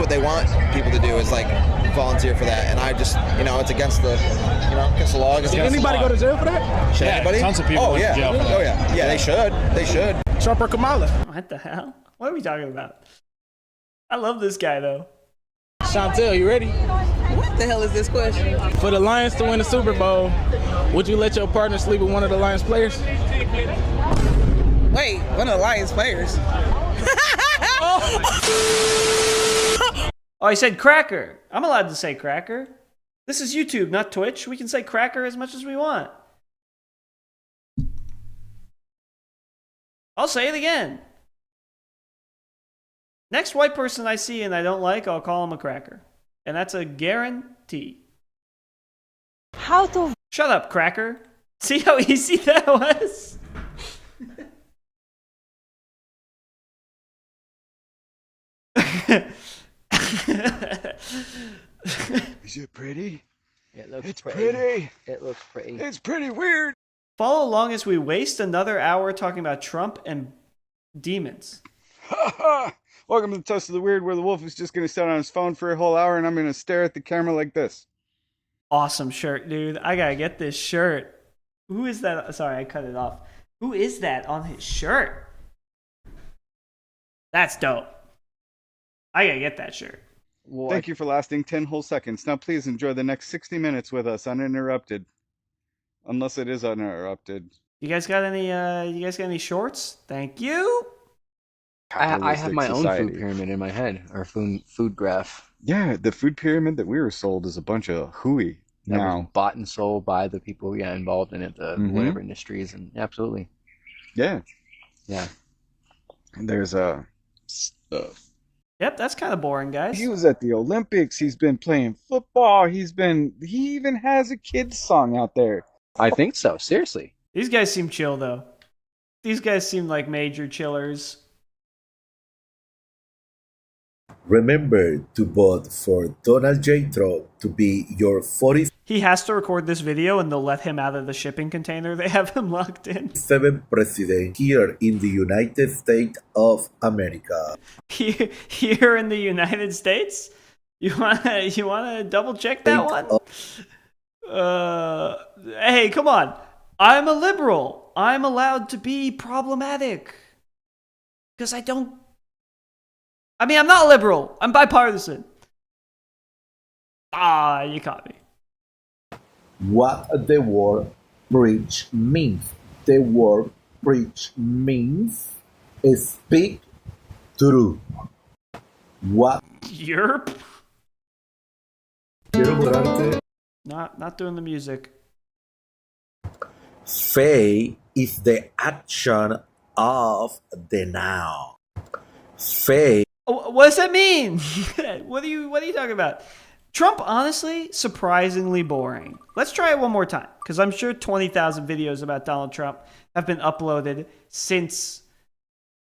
they want people to do is like volunteer for that, and I just it's against the against the law. Did anybody go to jail for that? Should anybody? Tons of people went to jail for that. Oh yeah. Yeah, they should. They should. Trump or Kamala? What the hell? What are we talking about? I love this guy though. Chantel, you ready? What the hell is this question? For the Lions to win the Super Bowl, would you let your partner sleep with one of the Lions players? Wait, one of the Lions players? Oh, he said cracker. I'm allowed to say cracker. This is YouTube, not Twitch. We can say cracker as much as we want. I'll say it again. Next white person I see and I don't like, I'll call him a cracker. And that's a guarantee. How to... Shut up, cracker. See how easy that was? Is it pretty? It's pretty. It looks pretty. It's pretty weird. Follow along as we waste another hour talking about Trump and demons. Welcome to the Toast of the Weird, where the wolf is just going to sit on his phone for a whole hour and I'm going to stare at the camera like this. Awesome shirt, dude. I gotta get this shirt. Who is that? Sorry, I cut it off. Who is that on his shirt? That's dope. I gotta get that shirt. Thank you for lasting 10 whole seconds. Now please enjoy the next 60 minutes with us uninterrupted. Unless it is uninterrupted. You guys got any shorts? Thank you. I have my own society. food pyramid in my head, or food graph. Yeah, the food pyramid that we were sold is a bunch of hooey That was now. bought and sold by the people involved in it, the whatever industries, and absolutely. Yeah. Yeah. And there's Yep, that's kind of boring, guys. he was at the Olympics. He's been playing football. He even has a kids song out there. I think so, seriously. These guys seem chill though. These guys seem like major chillers. Remember to vote for Donald J. Trump to be your 47th He has to record this video and they'll let him out of the shipping container. They have him locked in. president here in the United States of America. Here in the United States? You wanna double check that one? Hey, come on. I'm a liberal. I'm allowed to be problematic. Because I'm not liberal. I'm bipartisan. Ah, you caught me. What the word preach means. The word preach means speak true. What? Yerp. Not doing the music. Faith is the action of the noun. Faith. What does that mean? What are you talking about? Trump, honestly, surprisingly boring. Let's try it one more time, because I'm sure 20,000 videos about Donald Trump have been uploaded since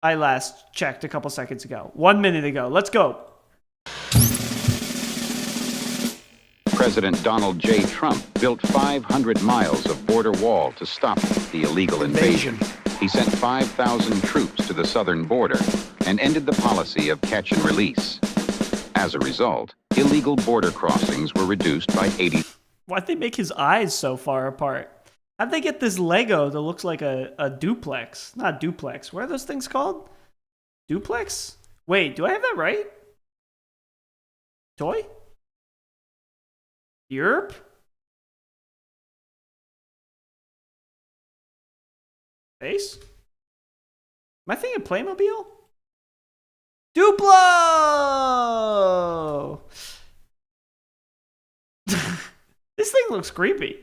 I last checked a couple seconds ago. 1 minute ago. Let's go. President Donald J. Trump built 500 miles of border wall to stop the illegal invasion. He sent 5,000 troops to the southern border and ended the policy of catch and release. As a result, illegal border crossings were reduced by 80. Why'd they make his eyes so far apart? How'd they get this Lego that looks like a duplex? Not duplex. What are those things called? Duplex? Wait, do I have that right? Toy? Europe? Space? Am I thinking Playmobil? Duplo! This thing looks creepy.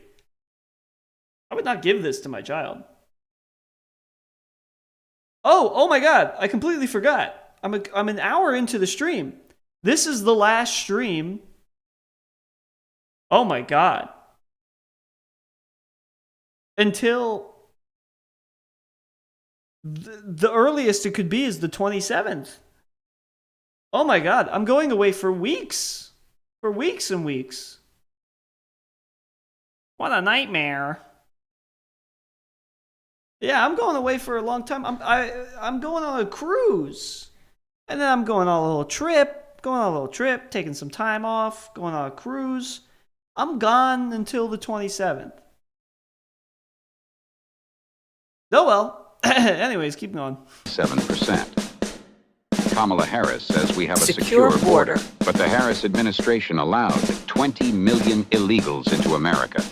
I would not give this to my child. Oh my god, I completely forgot. I'm an hour into the stream. This is the last stream. Oh my god. Until the earliest it could be is the 27th. Oh my god, I'm going away for weeks. For weeks and weeks. What a nightmare. Yeah, I'm going away for a long time. I'm going on a cruise. And then I'm going on a little trip. Taking some time off. Going on a cruise. I'm gone until the 27th. Oh well. Anyways, keep going. 7%. Kamala Harris says we have a secure border, but the Harris administration allowed 20 million illegals into America.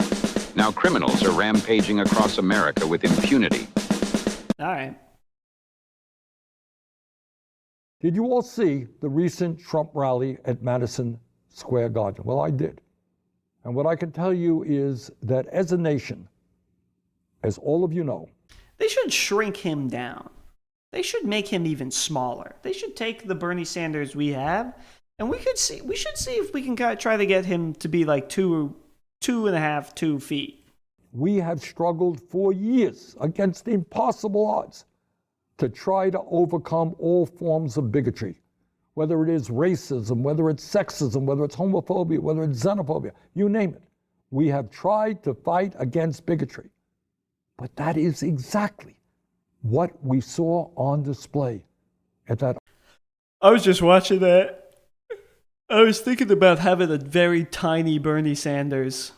Now criminals are rampaging across America with impunity. All right. Did you all see the recent Trump rally at Madison Square Garden? Well, I did. And what I can tell you is that as a nation, as all of you know, they should shrink him down. They should make him even smaller. They should take the Bernie Sanders we have, and we should see if we can try to get him to be like 2 feet. We have struggled for years against impossible odds to try to overcome all forms of bigotry, whether it is racism, whether it's sexism, whether it's homophobia, whether it's xenophobia, you name it. We have tried to fight against bigotry. But that is exactly what we saw on display at that. I was just watching that. I was thinking about having a very tiny Bernie Sanders.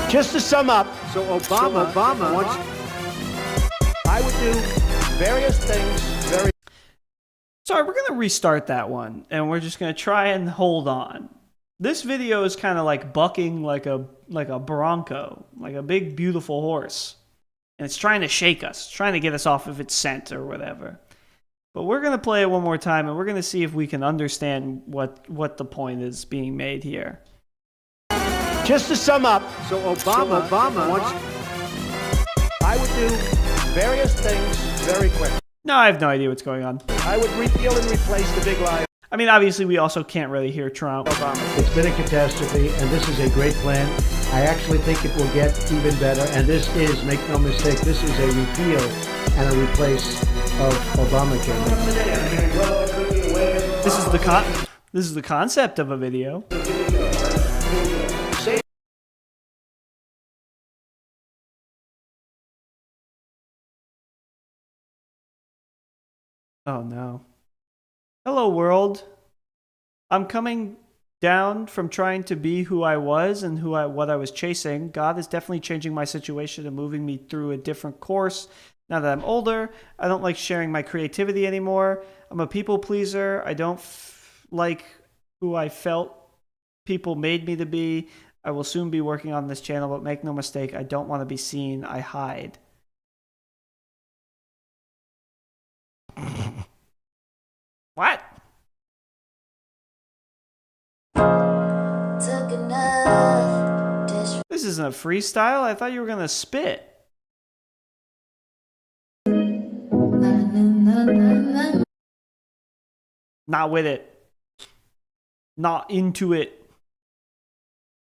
Just to sum up, so Obama wants, I would do various things very. Sorry, we're going to restart that one, and we're just going to try and hold on. This video is kind of like bucking like a bronco, like a big, beautiful horse. And it's trying to shake us, trying to get us off of its scent or whatever. But we're going to play it one more time, and we're going to see if we can understand what the point is being made here. Just to sum up, so Obama wants, I would do various things very quick. No, I have no idea what's going on. I would repeal and replace the big lie. I mean, obviously, we also can't really hear Trump. Obama. It's been a catastrophe, and this is a great plan. I actually think it will get even better, and this is, make no mistake, this is a repeal and a replace of Obamacare. This is the concept of a video. Oh no. Hello world. I'm coming down from trying to be who I was and what I was chasing. God is definitely changing my situation and moving me through a different course. Now that I'm older, I don't like sharing my creativity anymore. I'm a people pleaser. I don't like who I felt people made me to be. I will soon be working on this channel, but make no mistake, I don't want to be seen. I hide. What? This isn't a freestyle. I thought you were gonna spit. Not with it. Not into it.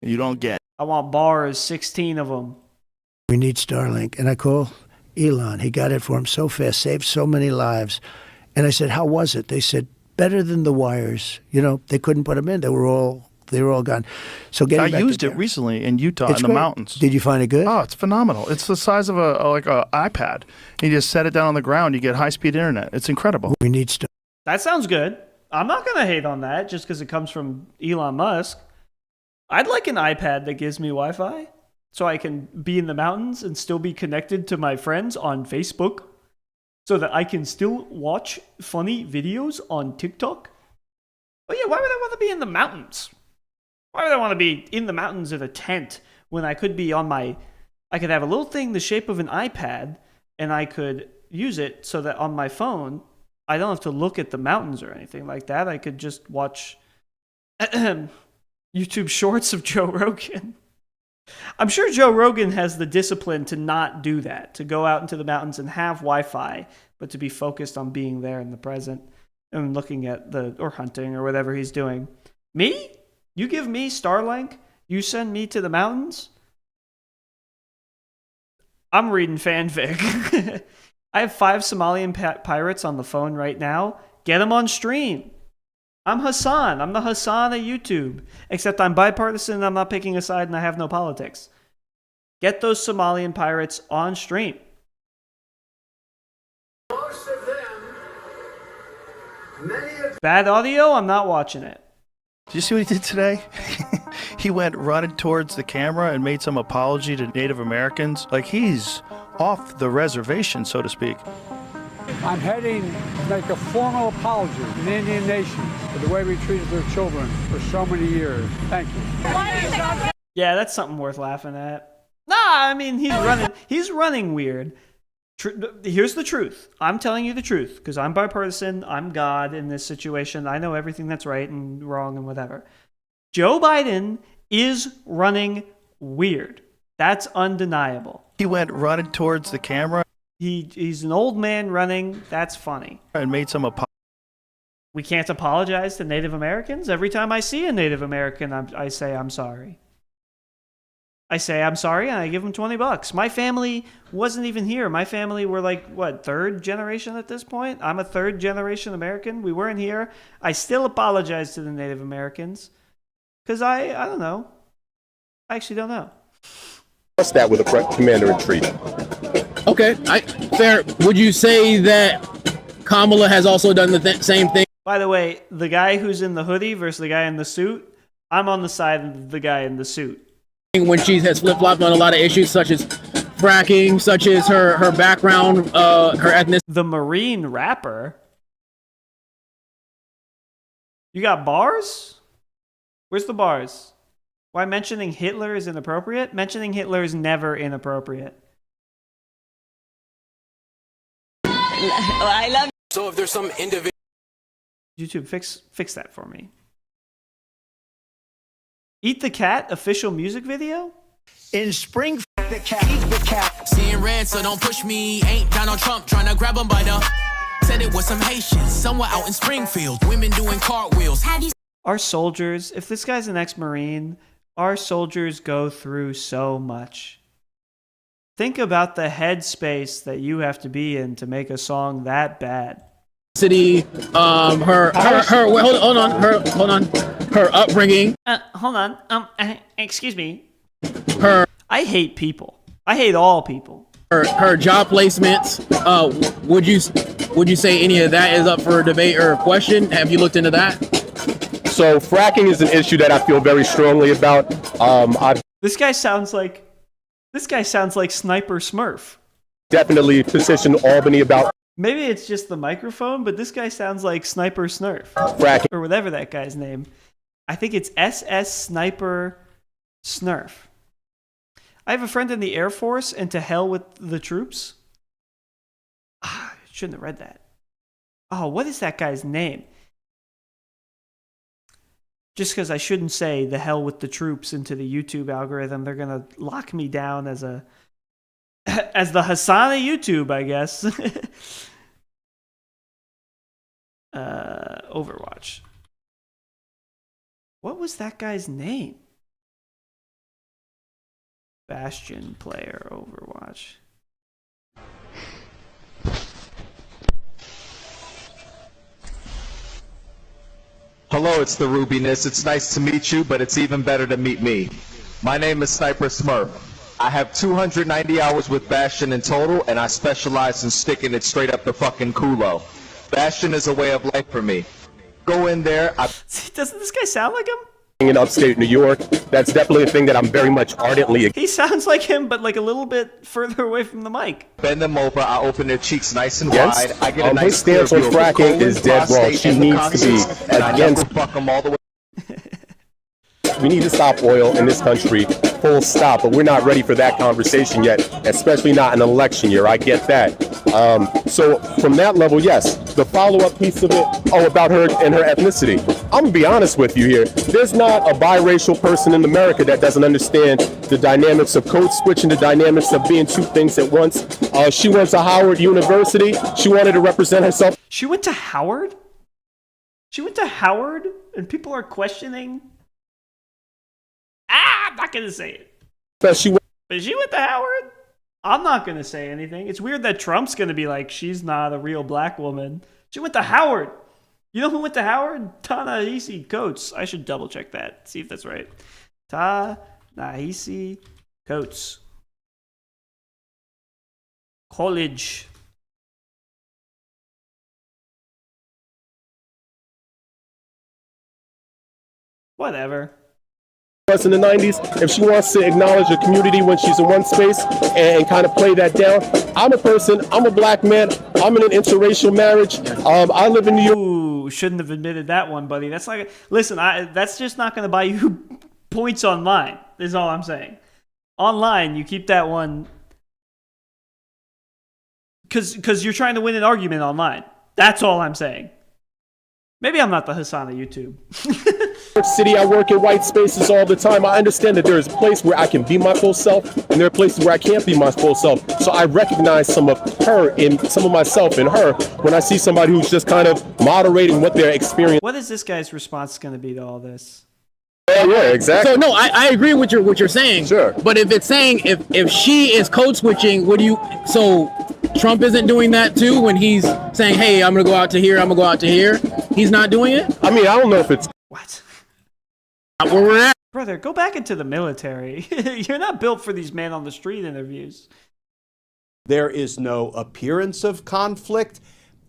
You don't get. I want bars, 16 of them. We need Starlink. And I call Elon. He got it for him so fast, saved so many lives. And I said, how was it? They said, better than the wires. You know, they couldn't put them in. They were all gone. So I used it recently in Utah in the mountains. Did you find it good? Oh, it's phenomenal. It's the size of a iPad. You just set it down on the ground. You get high-speed internet. It's incredible. We need stuff. That sounds good. I'm not going to hate on that just because it comes from Elon Musk. I'd like an iPad that gives me Wi-Fi so I can be in the mountains and still be connected to my friends on Facebook so that I can still watch funny videos on TikTok. Oh yeah, why would I want to be in the mountains? Why would I want to be in the mountains in a tent when I could be I could have a little thing the shape of an iPad, and I could use it so that on my phone, I don't have to look at the mountains or anything like that. I could just watch YouTube shorts of Joe Rogan. I'm sure Joe Rogan has the discipline to not do that, to go out into the mountains and have Wi-Fi, but to be focused on being there in the present and looking at or hunting or whatever he's doing. Me? You give me Starlink? You send me to the mountains? I'm reading fanfic. I have 5 Somalian pirates on the phone right now. Get them on stream. I'm Hassan. I'm the Hassan of YouTube. Except I'm bipartisan and I'm not picking a side and I have no politics. Get those Somalian pirates on stream. Bad audio? I'm not watching it. Did you see what he did today? He went running towards the camera and made some apology to Native Americans. Like he's off the reservation, so to speak. I'm heading to make a formal apology to the Indian nation for the way we treated their children for so many years. Thank you. Yeah, that's something worth laughing at. Nah, I mean, he's running weird. Here's the truth. I'm telling you the truth because I'm bipartisan. I'm God in this situation. I know everything that's right and wrong and whatever. Joe Biden is running weird. That's undeniable. He went running towards the camera. He's an old man running. That's funny. And made some apology. We can't apologize to Native Americans? Every time I see a Native American, I say I'm sorry. I say I'm sorry and I give them $20. My family wasn't even here. My family were like, what, 3rd generation at this point? I'm a 3rd generation American. We weren't here. I still apologize to the Native Americans because I don't know. I actually don't know. What's that with a commander-in-chief? Okay, fair. Would you say that Kamala has also done the same thing? By the way, the guy who's in the hoodie versus the guy in the suit, I'm on the side of the guy in the suit. When she has flip-flopped on a lot of issues such as fracking, such as her background, her ethnicity. The Marine rapper? You got bars? Where's the bars? Why mentioning Hitler is inappropriate? Mentioning Hitler is never inappropriate. I love. So if there's some individual. YouTube, fix that for me. Eat the Cat official music video? In spring, the cat, eat the cat. Seeing red, so don't push me. Ain't Donald Trump trying to grab him by the. Said it was some Haitians somewhere out in Springfield. Women doing cartwheels. Our soldiers, if this guy's an ex-Marine, our soldiers go through so much. Think about the headspace that you have to be in to make a song that bad. Hold on, her upbringing. Hold on, excuse me. Her. I hate people. I hate all people. Her job placements. Would you say any of that is up for debate or question? Have you looked into that? So fracking is an issue that I feel very strongly about. This guy sounds like Sniper Smurf. Definitely petitioned Albany about. Maybe it's just the microphone, but this guy sounds like Sniper Smurf. Fracking. Or whatever that guy's name. I think it's SS Sniper Smurf. I have a friend in the Air Force, and to hell with the troops. I shouldn't have read that. Oh, what is that guy's name? Just because I shouldn't say the hell with the troops into the YouTube algorithm, they're going to lock me down as the Hassan of YouTube, I guess. Overwatch. What was that guy's name? Bastion player, Overwatch. Hello, it's the Rubiness. It's nice to meet you, but it's even better to meet me. My name is Sniper Smurf. I have 290 hours with Bastion in total, and I specialize in sticking it straight up the fucking culo. Bastion is a way of life for me. Go in there. Doesn't this guy sound like him? In upstate New York, that's definitely a thing that I'm very much ardently. He sounds like him, but like a little bit further away from the mic. Bend them over. I open their cheeks nice and wide. I get a nice his stance on fracking is dead wrong. She needs to be against fuck them all the way. We need to stop oil in this country, full stop, but we're not ready for that conversation yet, especially not in an election year. I get that. So from that level, yes. The follow-up piece of it, about her and her ethnicity. I'm gonna be honest with you here. There's not a biracial person in America that doesn't understand the dynamics of code switching, the dynamics of being two things at once. She went to Howard University. She wanted to represent herself. She went to Howard? She went to Howard? And people are questioning? I'm not going to say it. But she went to Howard? I'm not going to say anything. It's weird that Trump's going to be like, she's not a real black woman. She went to Howard. You know who went to Howard? Ta-Nehisi Coates. I should double check that. See if that's right. Ta-Nehisi Coates. College. Whatever. In the 90s, if she wants to acknowledge a community when she's in one space and kind of play that down. I'm a person, I'm a black man, I'm in an interracial marriage. I live in New York. Ooh, shouldn't have admitted that one, buddy. That's like, listen, that's just not going to buy you points online, is all I'm saying. Online, you keep that one because you're trying to win an argument online. That's all I'm saying. Maybe I'm not the Hassan of YouTube. City, I work in white spaces all the time. I understand that there is a place where I can be my full self, and there are places where I can't be my full self. So I recognize some of her in some of myself in her when I see somebody who's just kind of moderating what they're experiencing. What is this guy's response going to be to all this? Yeah, exactly. So no, I agree with what you're saying. Sure. But if it's saying if she is code switching, so Trump isn't doing that too when he's saying, hey, I'm gonna go out to here, I'm gonna go out to here. He's not doing it? I mean, I don't know if it's what? Not where we're at. Brother, go back into the military. You're not built for these man on the street interviews. There is no appearance of conflict,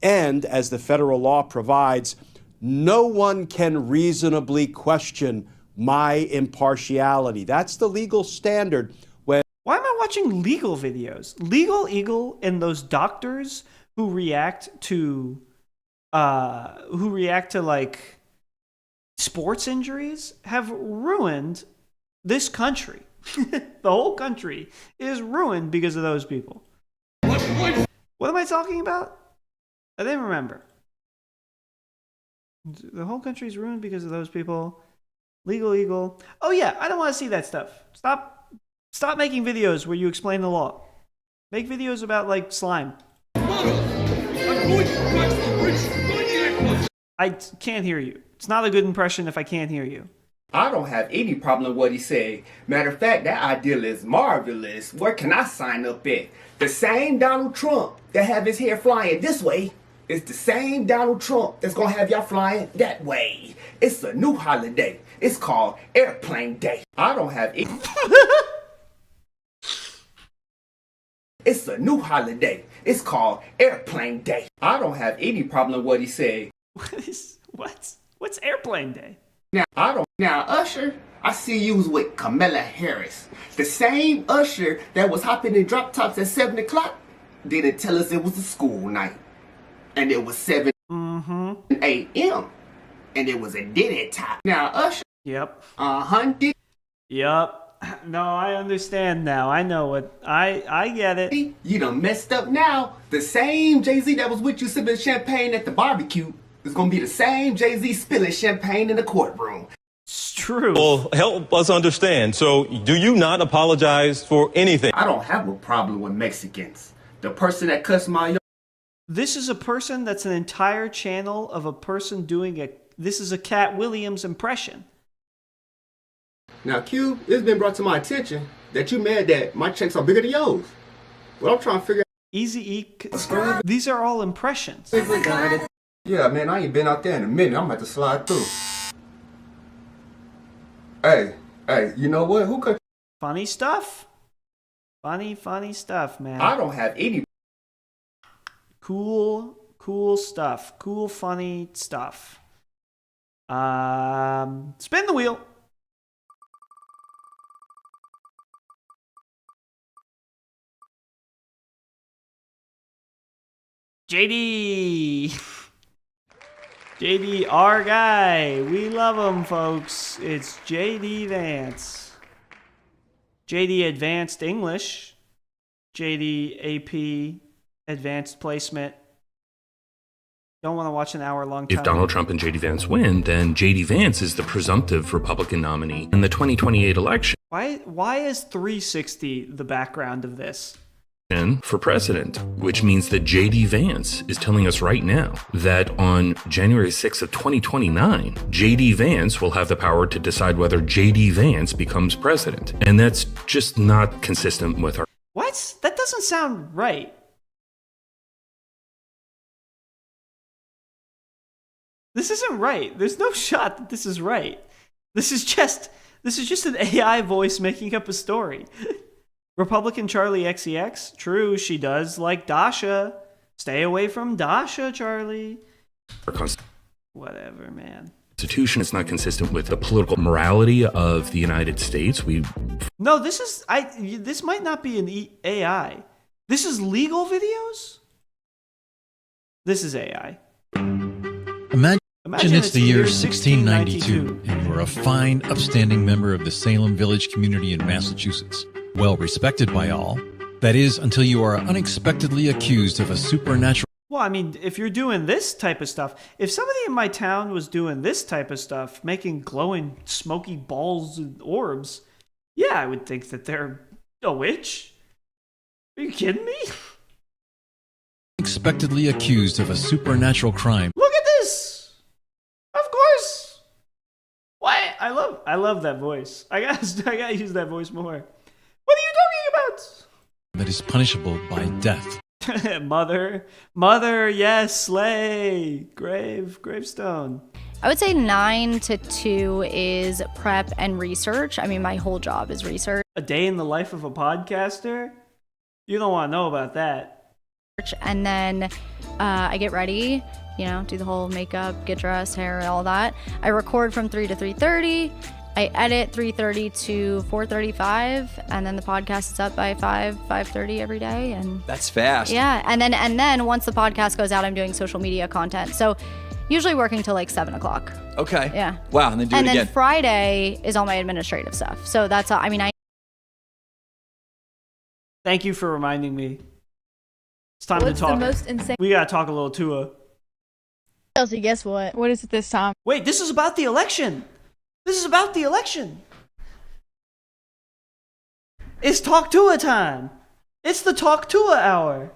and as the federal law provides, no one can reasonably question my impartiality. That's the legal standard. Why am I watching legal videos? Legal Eagle and those doctors who react to like sports injuries have ruined this country. The whole country is ruined because of those people. What am I talking about? I didn't remember. The whole country is ruined because of those people. Legal Eagle. Oh yeah, I don't want to see that stuff. Stop making videos where you explain the law. Make videos about like slime. I can't hear you. It's not a good impression if I can't hear you. I don't have any problem with what he said. Matter of fact, that idea is marvelous. Where can I sign up at? The same Donald Trump that have his hair flying this way is the same Donald Trump that's gonna have y'all flying that way. It's a new holiday. It's called Airplane Day. I don't have any... It's a new holiday. It's called Airplane Day. I don't have any problem with what he said. What's Airplane Day? Now, Usher, I see you was with Kamala Harris. The same Usher that was hopping in drop tops at 7 o'clock didn't tell us it was a school night. And it was 7 a.m. And it was a Diddy time. Now, Usher. Yep. Yep. No, I understand now. I know what. I get it. You done messed up now. The same Jay-Z that was with you sipping champagne at the barbecue is gonna be the same Jay-Z spilling champagne in the courtroom. It's true. Well, help us understand. So, do you not apologize for anything? I don't have a problem with Mexicans. The person that cussed my... This is a person that's an entire channel of a person doing this is a Cat Williams impression. Now, Q, it's been brought to my attention that you mad that my checks are bigger than yours. Well, I'm trying to figure out... Easy E. These are all impressions. Yeah, man, I ain't been out there in a minute. I'm about to slide through. Hey, you know what? Who could... Funny stuff. Funny stuff, man. I don't have any... Cool stuff. Cool, funny stuff. Spin the wheel. JD. JD, our guy. We love him, folks. It's JD Vance. JD Advanced English. JD AP Advanced Placement. Don't want to watch an hour-long time. If Donald Trump and J.D. Vance win, then J.D. Vance is the presumptive Republican nominee in the 2028 election Why is 360 the background of this? for president, which means that J.D. Vance is telling us right now that on January 6th of 2029, J.D. Vance will have the power to decide whether J.D. Vance becomes president. And that's just not consistent with our... What? That doesn't sound right. This isn't right. There's no shot that this is right. This is just an AI voice making up a story. Republican Charlie XEX? True, she does like Dasha. Stay away from Dasha, Charlie. Whatever, man. Constitution is not consistent with the political morality of the United States. No, this might not be an AI. This is legal videos? This is AI. Imagine it's the year 1692, and you are a fine, upstanding member of the Salem Village community in Massachusetts. Well respected by all. That is, until you are unexpectedly accused of a supernatural... Well, I mean, if you're doing this type of stuff, if somebody in my town was doing this type of stuff, making glowing, smoky balls and orbs, yeah, I would think that they're a witch. Are you kidding me? Unexpectedly accused of a supernatural crime. Look at this! Of course! Why? I love that voice. I gotta use that voice more. What are you talking about? That is punishable by death. Mother, yes, slay, gravestone. I would say 9 to 2 is prep and research. I mean, my whole job is research. A day in the life of a podcaster? You don't want to know about that. And then I get ready, do the whole makeup, get dressed, hair, and all that. I record from 3 to 3:30. I edit 3:30 to 4:35, and then the podcast is up by 5:30 every day. And that's fast. Yeah, and then once the podcast goes out, I'm doing social media content. So usually working till like 7 o'clock. Okay. Yeah. Wow, and then do it again. And then Friday is all my administrative stuff. So that's all. I mean, Thank you for reminding me. It's time to talk. The most insane? We gotta talk a little Tua. Chelsea, guess what? What is it this time? Wait, this is about the election. This is about the election. It's Talk Tua time. It's the Talk Tua hour.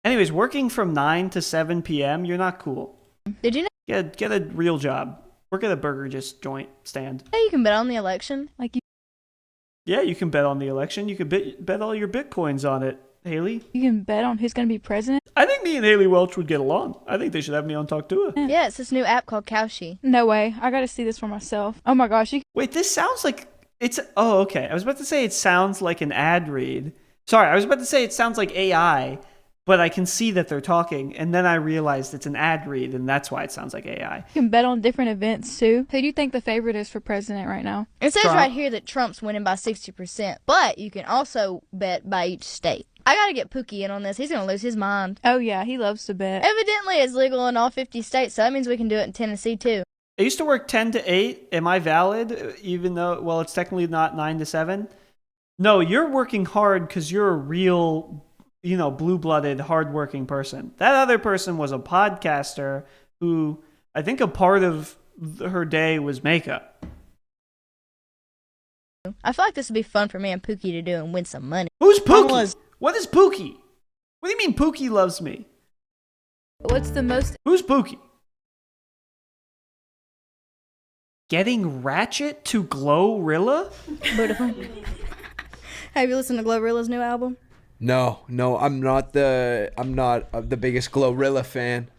Anyways, working from 9 to 7 p.m., you're not cool. Did you know? Get a real job. Work at a burger joint stand. Hey, you can bet on the election. Yeah, you can bet on the election. You can bet all your bitcoins on it, Haley. You can bet on who's going to be president? I think me and Haley Welch would get along. I think they should have me on Talk Tua. Yeah, it's this new app called Cowshy. No way. I got to see this for myself. Oh my gosh. Wait, this sounds like it's... Oh, okay. I was about to say it sounds like an ad read. Sorry, I was about to say it sounds like AI, but I can see that they're talking, and then I realized it's an ad read, and that's why it sounds like AI. You can bet on different events, too. Who do you think the favorite is for president right now? It says right here that Trump's winning by 60%, but you can also bet by each state. I gotta get Pookie in on this. He's gonna lose his mind. Oh, yeah, he loves to bet. Evidently, it's legal in all 50 states, so that means we can do it in Tennessee, too. I used to work 10 to 8. Am I valid, even though, well, it's technically not 9 to 7? No, you're working hard because you're a real... blue-blooded, hard-working person. That other person was a podcaster who, I think a part of her day was makeup. I feel like this would be fun for me and Pookie to do and win some money. Who's Pookie? What is Pookie? What do you mean Pookie loves me? What's the most... Who's Pookie? Getting Ratchet to Glorilla? Beautiful. Have you listened to Glorilla's new album? No, I'm not the biggest Glorilla fan.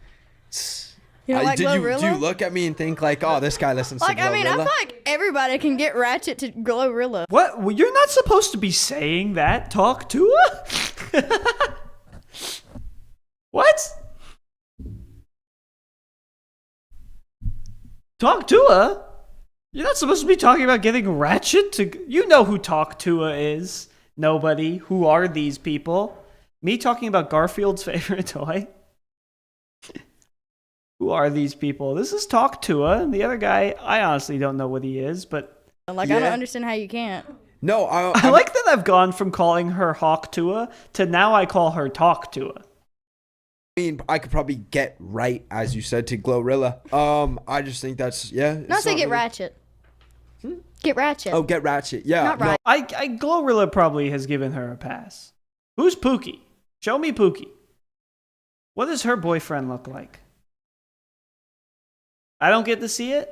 You don't like Glorilla? Do you look at me and think like, oh, this guy listens to Glorilla? I feel like everybody can get Ratchet to Glorilla. What? Well, you're not supposed to be saying that. Talk to her? What? Talk to her? You're not supposed to be talking about getting Ratchet to... You know who Talk to her is. Nobody. Who are these people? Me talking about Garfield's favorite toy? Who are these people? This is Talk Tua, and the other guy, I honestly don't know what he is, but Like, I don't understand how you can't. No, I like that I've gone from calling her Hawk Tua to now I call her Talk Tua. I mean, I could probably get right, as you said, to Glorilla. I just think that's, Not say get ratchet. Get ratchet. Oh, get ratchet. Yeah. Not right. I Glorilla probably has given her a pass. Who's Pookie? Show me Pookie. What does her boyfriend look like? I don't get to see it?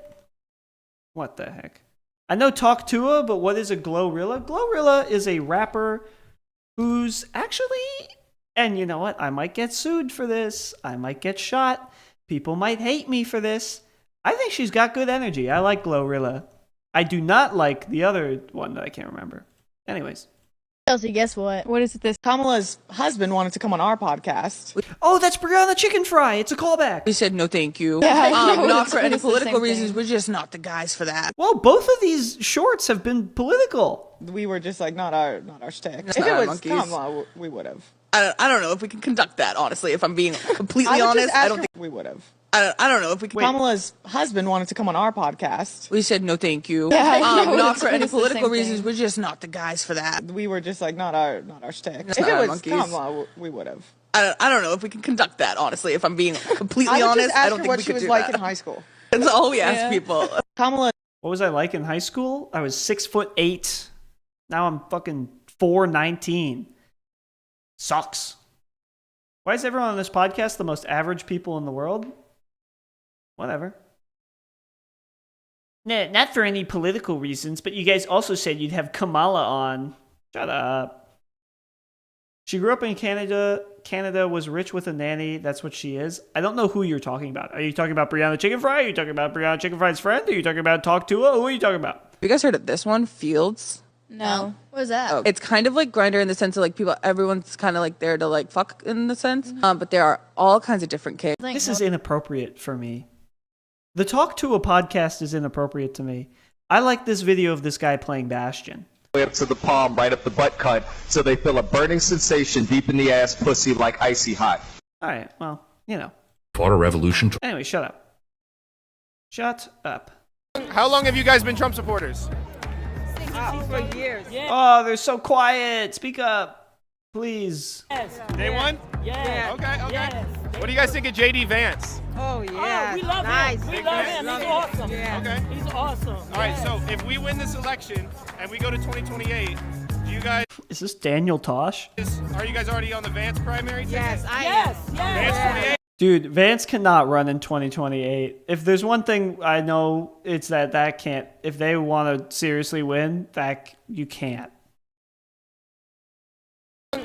What the heck? I know Talk Tua, but what is a Glorilla? Glorilla is a rapper who's actually, and you know what? I might get sued for this. I might get shot. People might hate me for this. I think she's got good energy. I like Glorilla. I do not like the other one that I can't remember. Anyways. Chelsea, guess what? What is this? Kamala's husband wanted to come on our podcast. Oh, that's Brianna Chicken Fry. It's a callback. We said no thank you. Yeah, Not for any political reasons. We're just not the guys for that. Well, both of these shorts have been political. We were just like, not our stick. If If it it was was Kamala, we would have. I don't know if we can conduct that, honestly. If I'm being completely I would honest, just ask I don't her- think we would have. I don't know if we can. Kamala's husband wanted to come on our podcast. We said no thank you. Yeah, Not for any it's the political same reasons. thing. We're just not the guys for that. We were just like, not our stick. It's If not it our was monkeys. Kamala, we would have. I don't know if we can conduct that, honestly. If I'm being completely I would honest, just ask I don't her think what we she could was do like that. in high school. That's all we ask Yeah. people. Kamala. What was I like in high school? I was 6'8". Now I'm fucking 4'19". Sucks. Why is everyone on this podcast the most average people in the world? Whatever. No, not for any political reasons, but you guys also said you'd have Kamala on. Shut up. She grew up in Canada. Canada was rich with a nanny. That's what she is. I don't know who you're talking about. Are you talking about Brianna Chicken Fry? Are you talking about Brianna Chicken Fry's friend? Are you talking about Talk Tua? Who are you talking about? Have you guys heard of this one, Fields? No. What is that? It's kind of like Grindr in the sense of like everyone's kind of like there to like fuck in the sense. But there are all kinds of different kids. This is inappropriate for me. The Talk Tua podcast is inappropriate to me. I like this video of this guy playing Bastion. Way up to the palm, right up the butt cut, so they feel a burning sensation deep in the ass pussy like icy hot. All right, well, you know. Fought a revolution. Anyway, shut up. Shut up. How long have you guys been Trump supporters? For years. Oh, they're so quiet. Speak up, please. Day one? Yeah. Okay. What do you guys think of JD Vance? Oh, yeah. we love Nice. him. We Big love fan. him. He's awesome. Okay. He's awesome. All right, so if we win this election and we go to 2028, do you guys, Is this Daniel Tosh? are you guys already on the Vance primary ticket? Yes, I am. Vance 28? Dude, Vance cannot run in 2028. If there's one thing I know, it's that can't. If they want to seriously win, that you can't.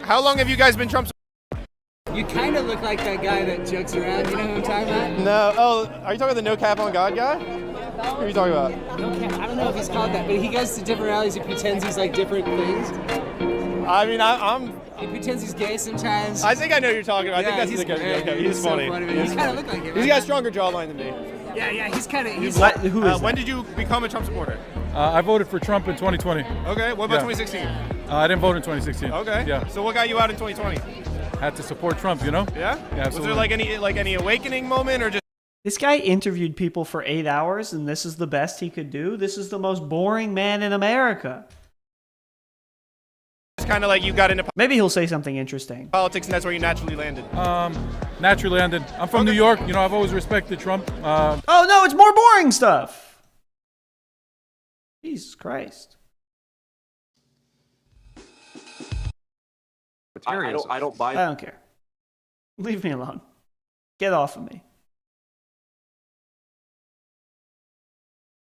How long have you guys been Trump You kind of look like that guy that jokes around. You know who I'm talking about? No. Oh, are you talking about the No Cap on God guy? Who are you talking about? I don't know if he's called that, but he goes to different rallies. He pretends he's like different things. I mean, I'm. He pretends he's gay sometimes. I think I know who you're talking about. I think that's he's the guy. great. Okay, he's so funny. but He's you kind funny. of look like him. He's got a stronger jawline than me. Yeah, he's kind of. He's Who is When that? did you become a Trump supporter? I voted for Trump in 2020. Okay. What about Yeah. 2016? I didn't vote in 2016. Okay. Yeah. So what got you out in 2020? Had to support Trump, you know? Yeah. Yeah, Was there like any awakening moment or just? This guy interviewed people for 8 hours, and this is the best he could do? This is the most boring man in America. It's kind of like you got into Maybe he'll say something interesting. politics and that's where you naturally landed. Naturally landed. I'm from New York. You know, I've always respected Trump. Oh no, it's more boring stuff. Jesus Christ. I don't buy. I don't care. Leave me alone. Get off of me.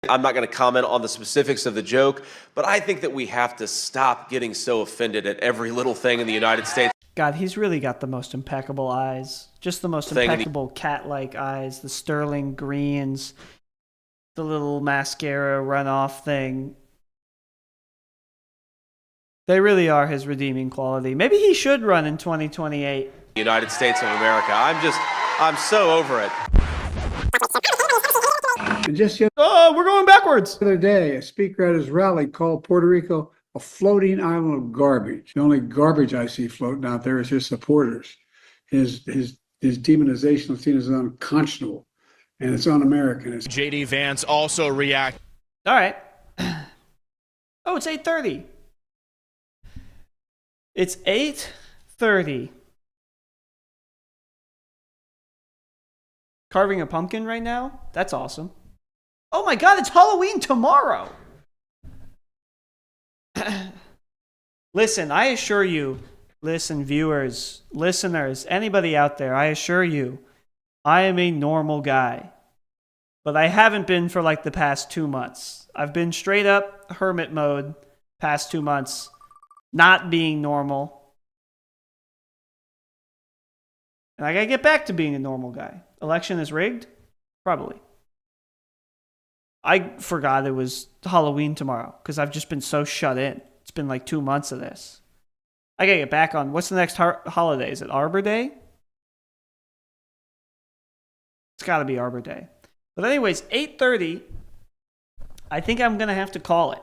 I'm not going to comment on the specifics of the joke, but I think that we have to stop getting so offended at every little thing in the United States. God, he's really got the most impeccable eyes. Just the most Thing in the- impeccable cat-like eyes. The sterling greens. The little mascara runoff thing. They really are his redeeming quality. Maybe he should run in 2028. United States of America. I'm so over it. Just the Oh, we're going backwards. other day, a speaker at his rally called Puerto Rico a floating island of garbage. The only garbage I see floating out there is his supporters. His demonization of seen as unconscionable. and it's un-American. JD Vance also react. All right. Oh, it's 8:30. It's 8:30. Carving a pumpkin right now? That's awesome. Oh my God, it's Halloween tomorrow. Listen, I assure you, listen, viewers, listeners, anybody out there, I assure you, I am a normal guy. But I haven't been for like the past 2 months. I've been straight up hermit mode past 2 months, not being normal. And I gotta get back to being a normal guy. Election is rigged? Probably. I forgot it was Halloween tomorrow because I've just been so shut in. It's been like 2 months of this. I gotta get back on. What's the next holiday? Is it Arbor Day? It's gotta be Arbor Day. But anyways, 8:30. I think I'm gonna have to call it.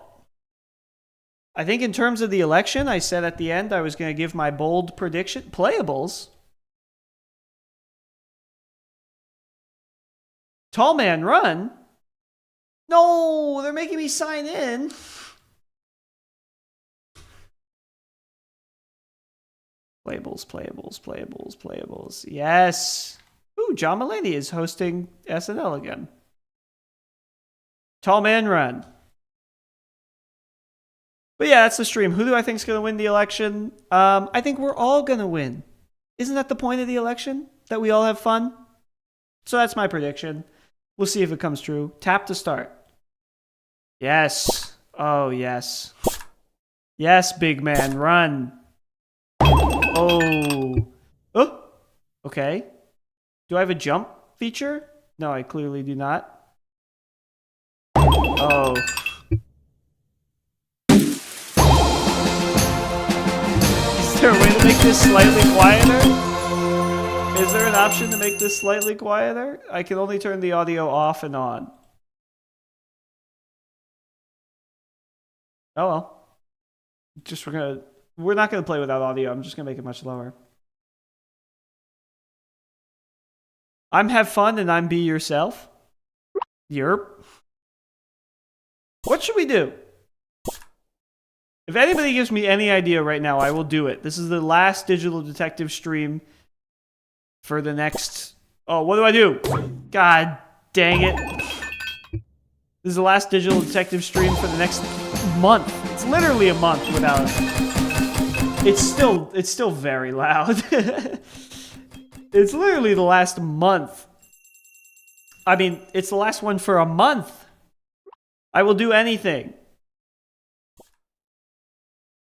I think in terms of the election, I said at the end I was gonna give my bold prediction. Playables. Tall man run. No, they're making me sign in. Playables. Yes. Ooh, John Mulaney is hosting SNL again. Tall man run. But yeah, that's the stream. Who do I think is going to win the election? I think we're all going to win. Isn't that the point of the election? That we all have fun? So that's my prediction. We'll see if it comes true. Tap to start. Yes. Oh, yes. Yes, big man, run. Oh. Oh. Okay. Do I have a jump feature? No, I clearly do not. Oh. Is there a way to make this slightly quieter? Is there an option to make this slightly quieter? I can only turn the audio off and on. Oh well. We're not gonna play without audio. I'm just gonna make it much lower. I'm have fun and I'm be yourself. Yerp. What should we do? If anybody gives me any idea right now, I will do it. This is the last Digital Detective stream for the next... Oh, what do I do? God dang it. This is the last Digital Detective stream for the next month. It's literally a month without... It's still very loud. It's literally the last month. I mean, it's the last one for a month. I will do anything.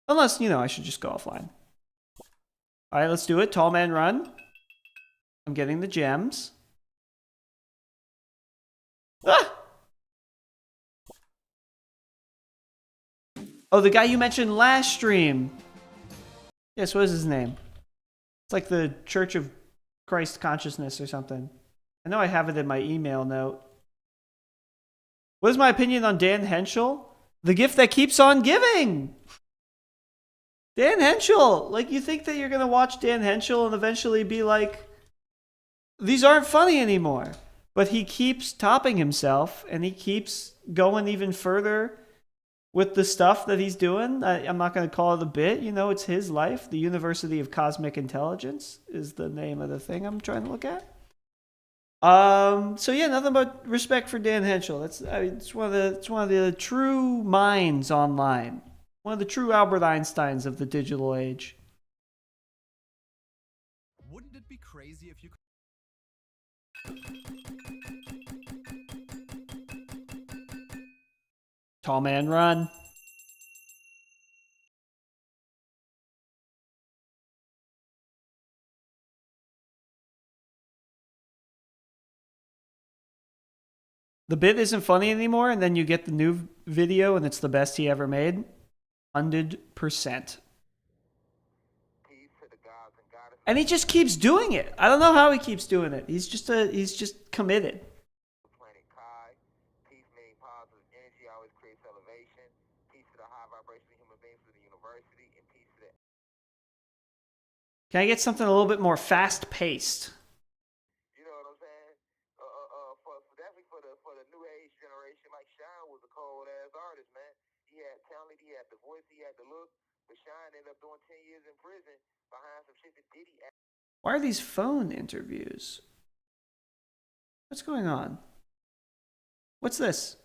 Unless, I should just go offline. Alright, let's do it. Tall man run. I'm getting the gems. Ah! Oh, the guy you mentioned last stream. Yes, what is his name? It's like the Church of Christ Consciousness or something. I know I have it in my email note. What is my opinion on Dan Henschel? The gift that keeps on giving! Dan Henschel! Like, you think that you're gonna watch Dan Henschel and eventually be like, these aren't funny anymore. But he keeps topping himself, and he keeps going even further with the stuff that he's doing. I'm not going to call it a bit. It's his life. The University of Cosmic Intelligence is the name of the thing I'm trying to look at. So yeah, nothing but respect for Dan Henschel. It's one of the true minds online. One of the true Albert Einsteins of the digital age. Wouldn't it be crazy if you could... Tall man run. The bit isn't funny anymore, and then you get the new video and it's the best he ever made. 100%. And he just keeps doing it. I don't know how he keeps doing it. He's just committed. Can I get something a little bit more fast-paced? You know what I'm saying? For Why are these phone interviews? What's going on? What's this?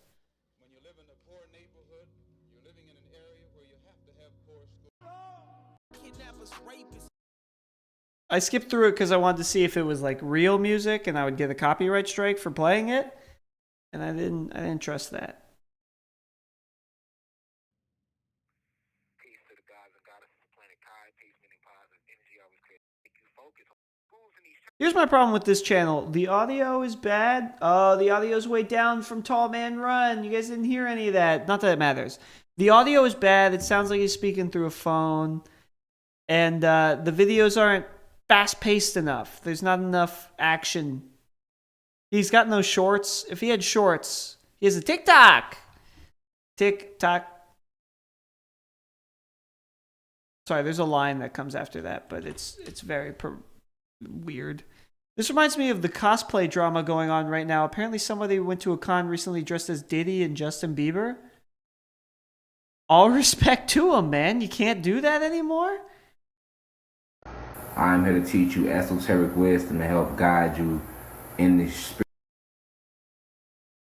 I skipped through it because I wanted to see if it was like real music and I would get a copyright strike for playing it, and I didn't trust that. Here's my problem with this channel. The audio is bad. Oh, the audio's way down from Tall Man Run. You guys didn't hear any of that. Not that it matters. The audio is bad. It sounds like he's speaking through a phone. And the videos aren't fast-paced enough. There's not enough action. He's got no shorts. If he had shorts, he has a TikTok. TikTok. Sorry, there's a line that comes after that, but it's very weird. This reminds me of the cosplay drama going on right now. Apparently somebody went to a con recently dressed as Diddy and Justin Bieber. All respect to him, man. You can't do that anymore? I'm here to teach you esoteric wisdom to help guide you in this spirit.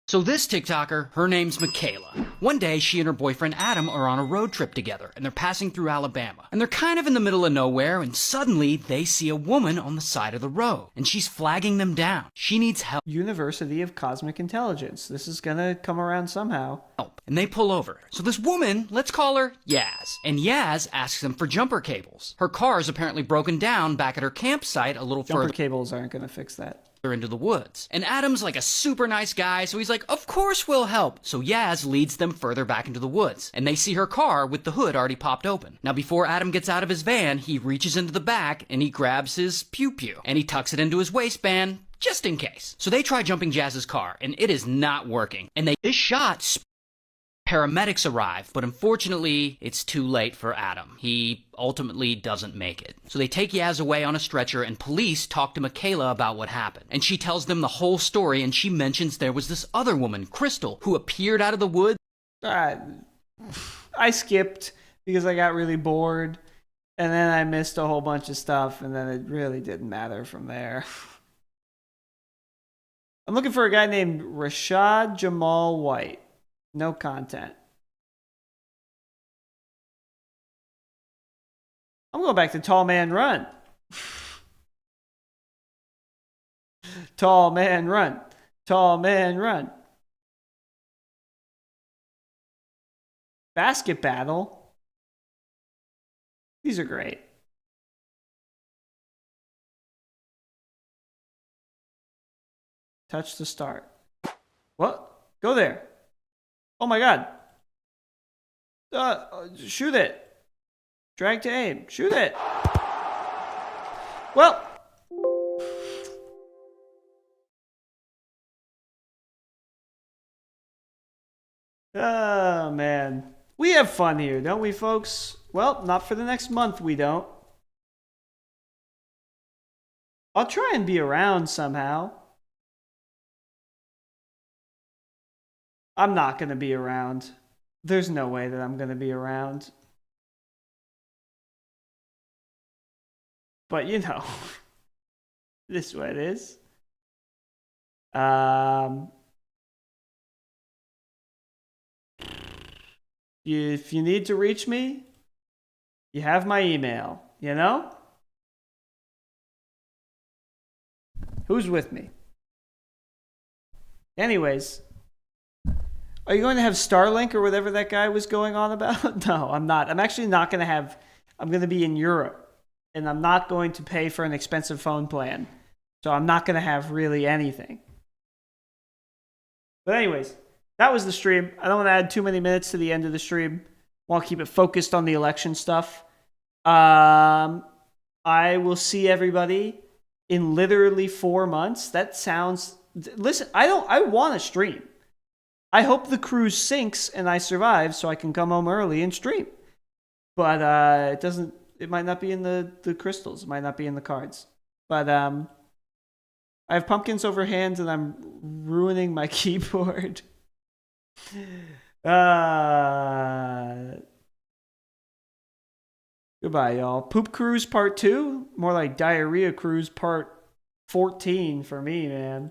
So this TikToker, her name's Michaela. One day, she and her boyfriend Adam are on a road trip together, and they're passing through Alabama. And they're kind of in the middle of nowhere, and suddenly they see a woman on the side of the road, and she's flagging them down. She needs help. University of Cosmic Intelligence. This is gonna come around somehow. And they pull over. So this woman, let's call her Yaz. And Yaz asks them for jumper cables. Her car is apparently broken down back at her campsite a little further. Jumper cables aren't gonna fix that. Into the woods. And Adam's like a super nice guy, so he's like, of course we'll help. So Yaz leads them further back into the woods, and they see her car with the hood already popped open. Now before Adam gets out of his van, he reaches into the back and he grabs his pew-pew, and he tucks it into his waistband, just in case. So they try jumping Yaz's car, and it is not working. And this shot paramedics arrive, but unfortunately, it's too late for Adam. He ultimately doesn't make it. So they take Yaz away on a stretcher, and police talk to Michaela about what happened. And she tells them the whole story, and she mentions there was this other woman, Crystal, who appeared out of the woods. I skipped because I got really bored, and then I missed a whole bunch of stuff, and then it really didn't matter from there. I'm looking for a guy named Rashad Jamal White. No content. I'm going back to Tall Man Run. Tall Man Run. Tall Man Run. Basket Battle. These are great. Touch to start. What? Go there. Oh my god. Shoot it. Drag to aim. Shoot it. Well. Oh man. We have fun here, don't we, folks? Well, not for the next month we don't. I'll try and be around somehow. I'm not going to be around. There's no way that I'm going to be around. But, you know, this is what it is. If you need to reach me, you have my email, you know? Who's with me? Anyways. Are you going to have Starlink or whatever that guy was going on about? No, I'm not. I'm actually not going to have... I'm going to be in Europe. And I'm not going to pay for an expensive phone plan. So I'm not going to have really anything. But anyways, that was the stream. I don't want to add too many minutes to the end of the stream. I want to keep it focused on the election stuff. I will see everybody in literally 4 months. That sounds... Listen, I want to stream. I hope the cruise sinks and I survive so I can come home early and stream. But it might not be in the crystals. It might not be in the cards. But I have pumpkins over hands and I'm ruining my keyboard. Goodbye, y'all. Poop Cruise Part 2? More like Diarrhea Cruise Part 14 for me, man.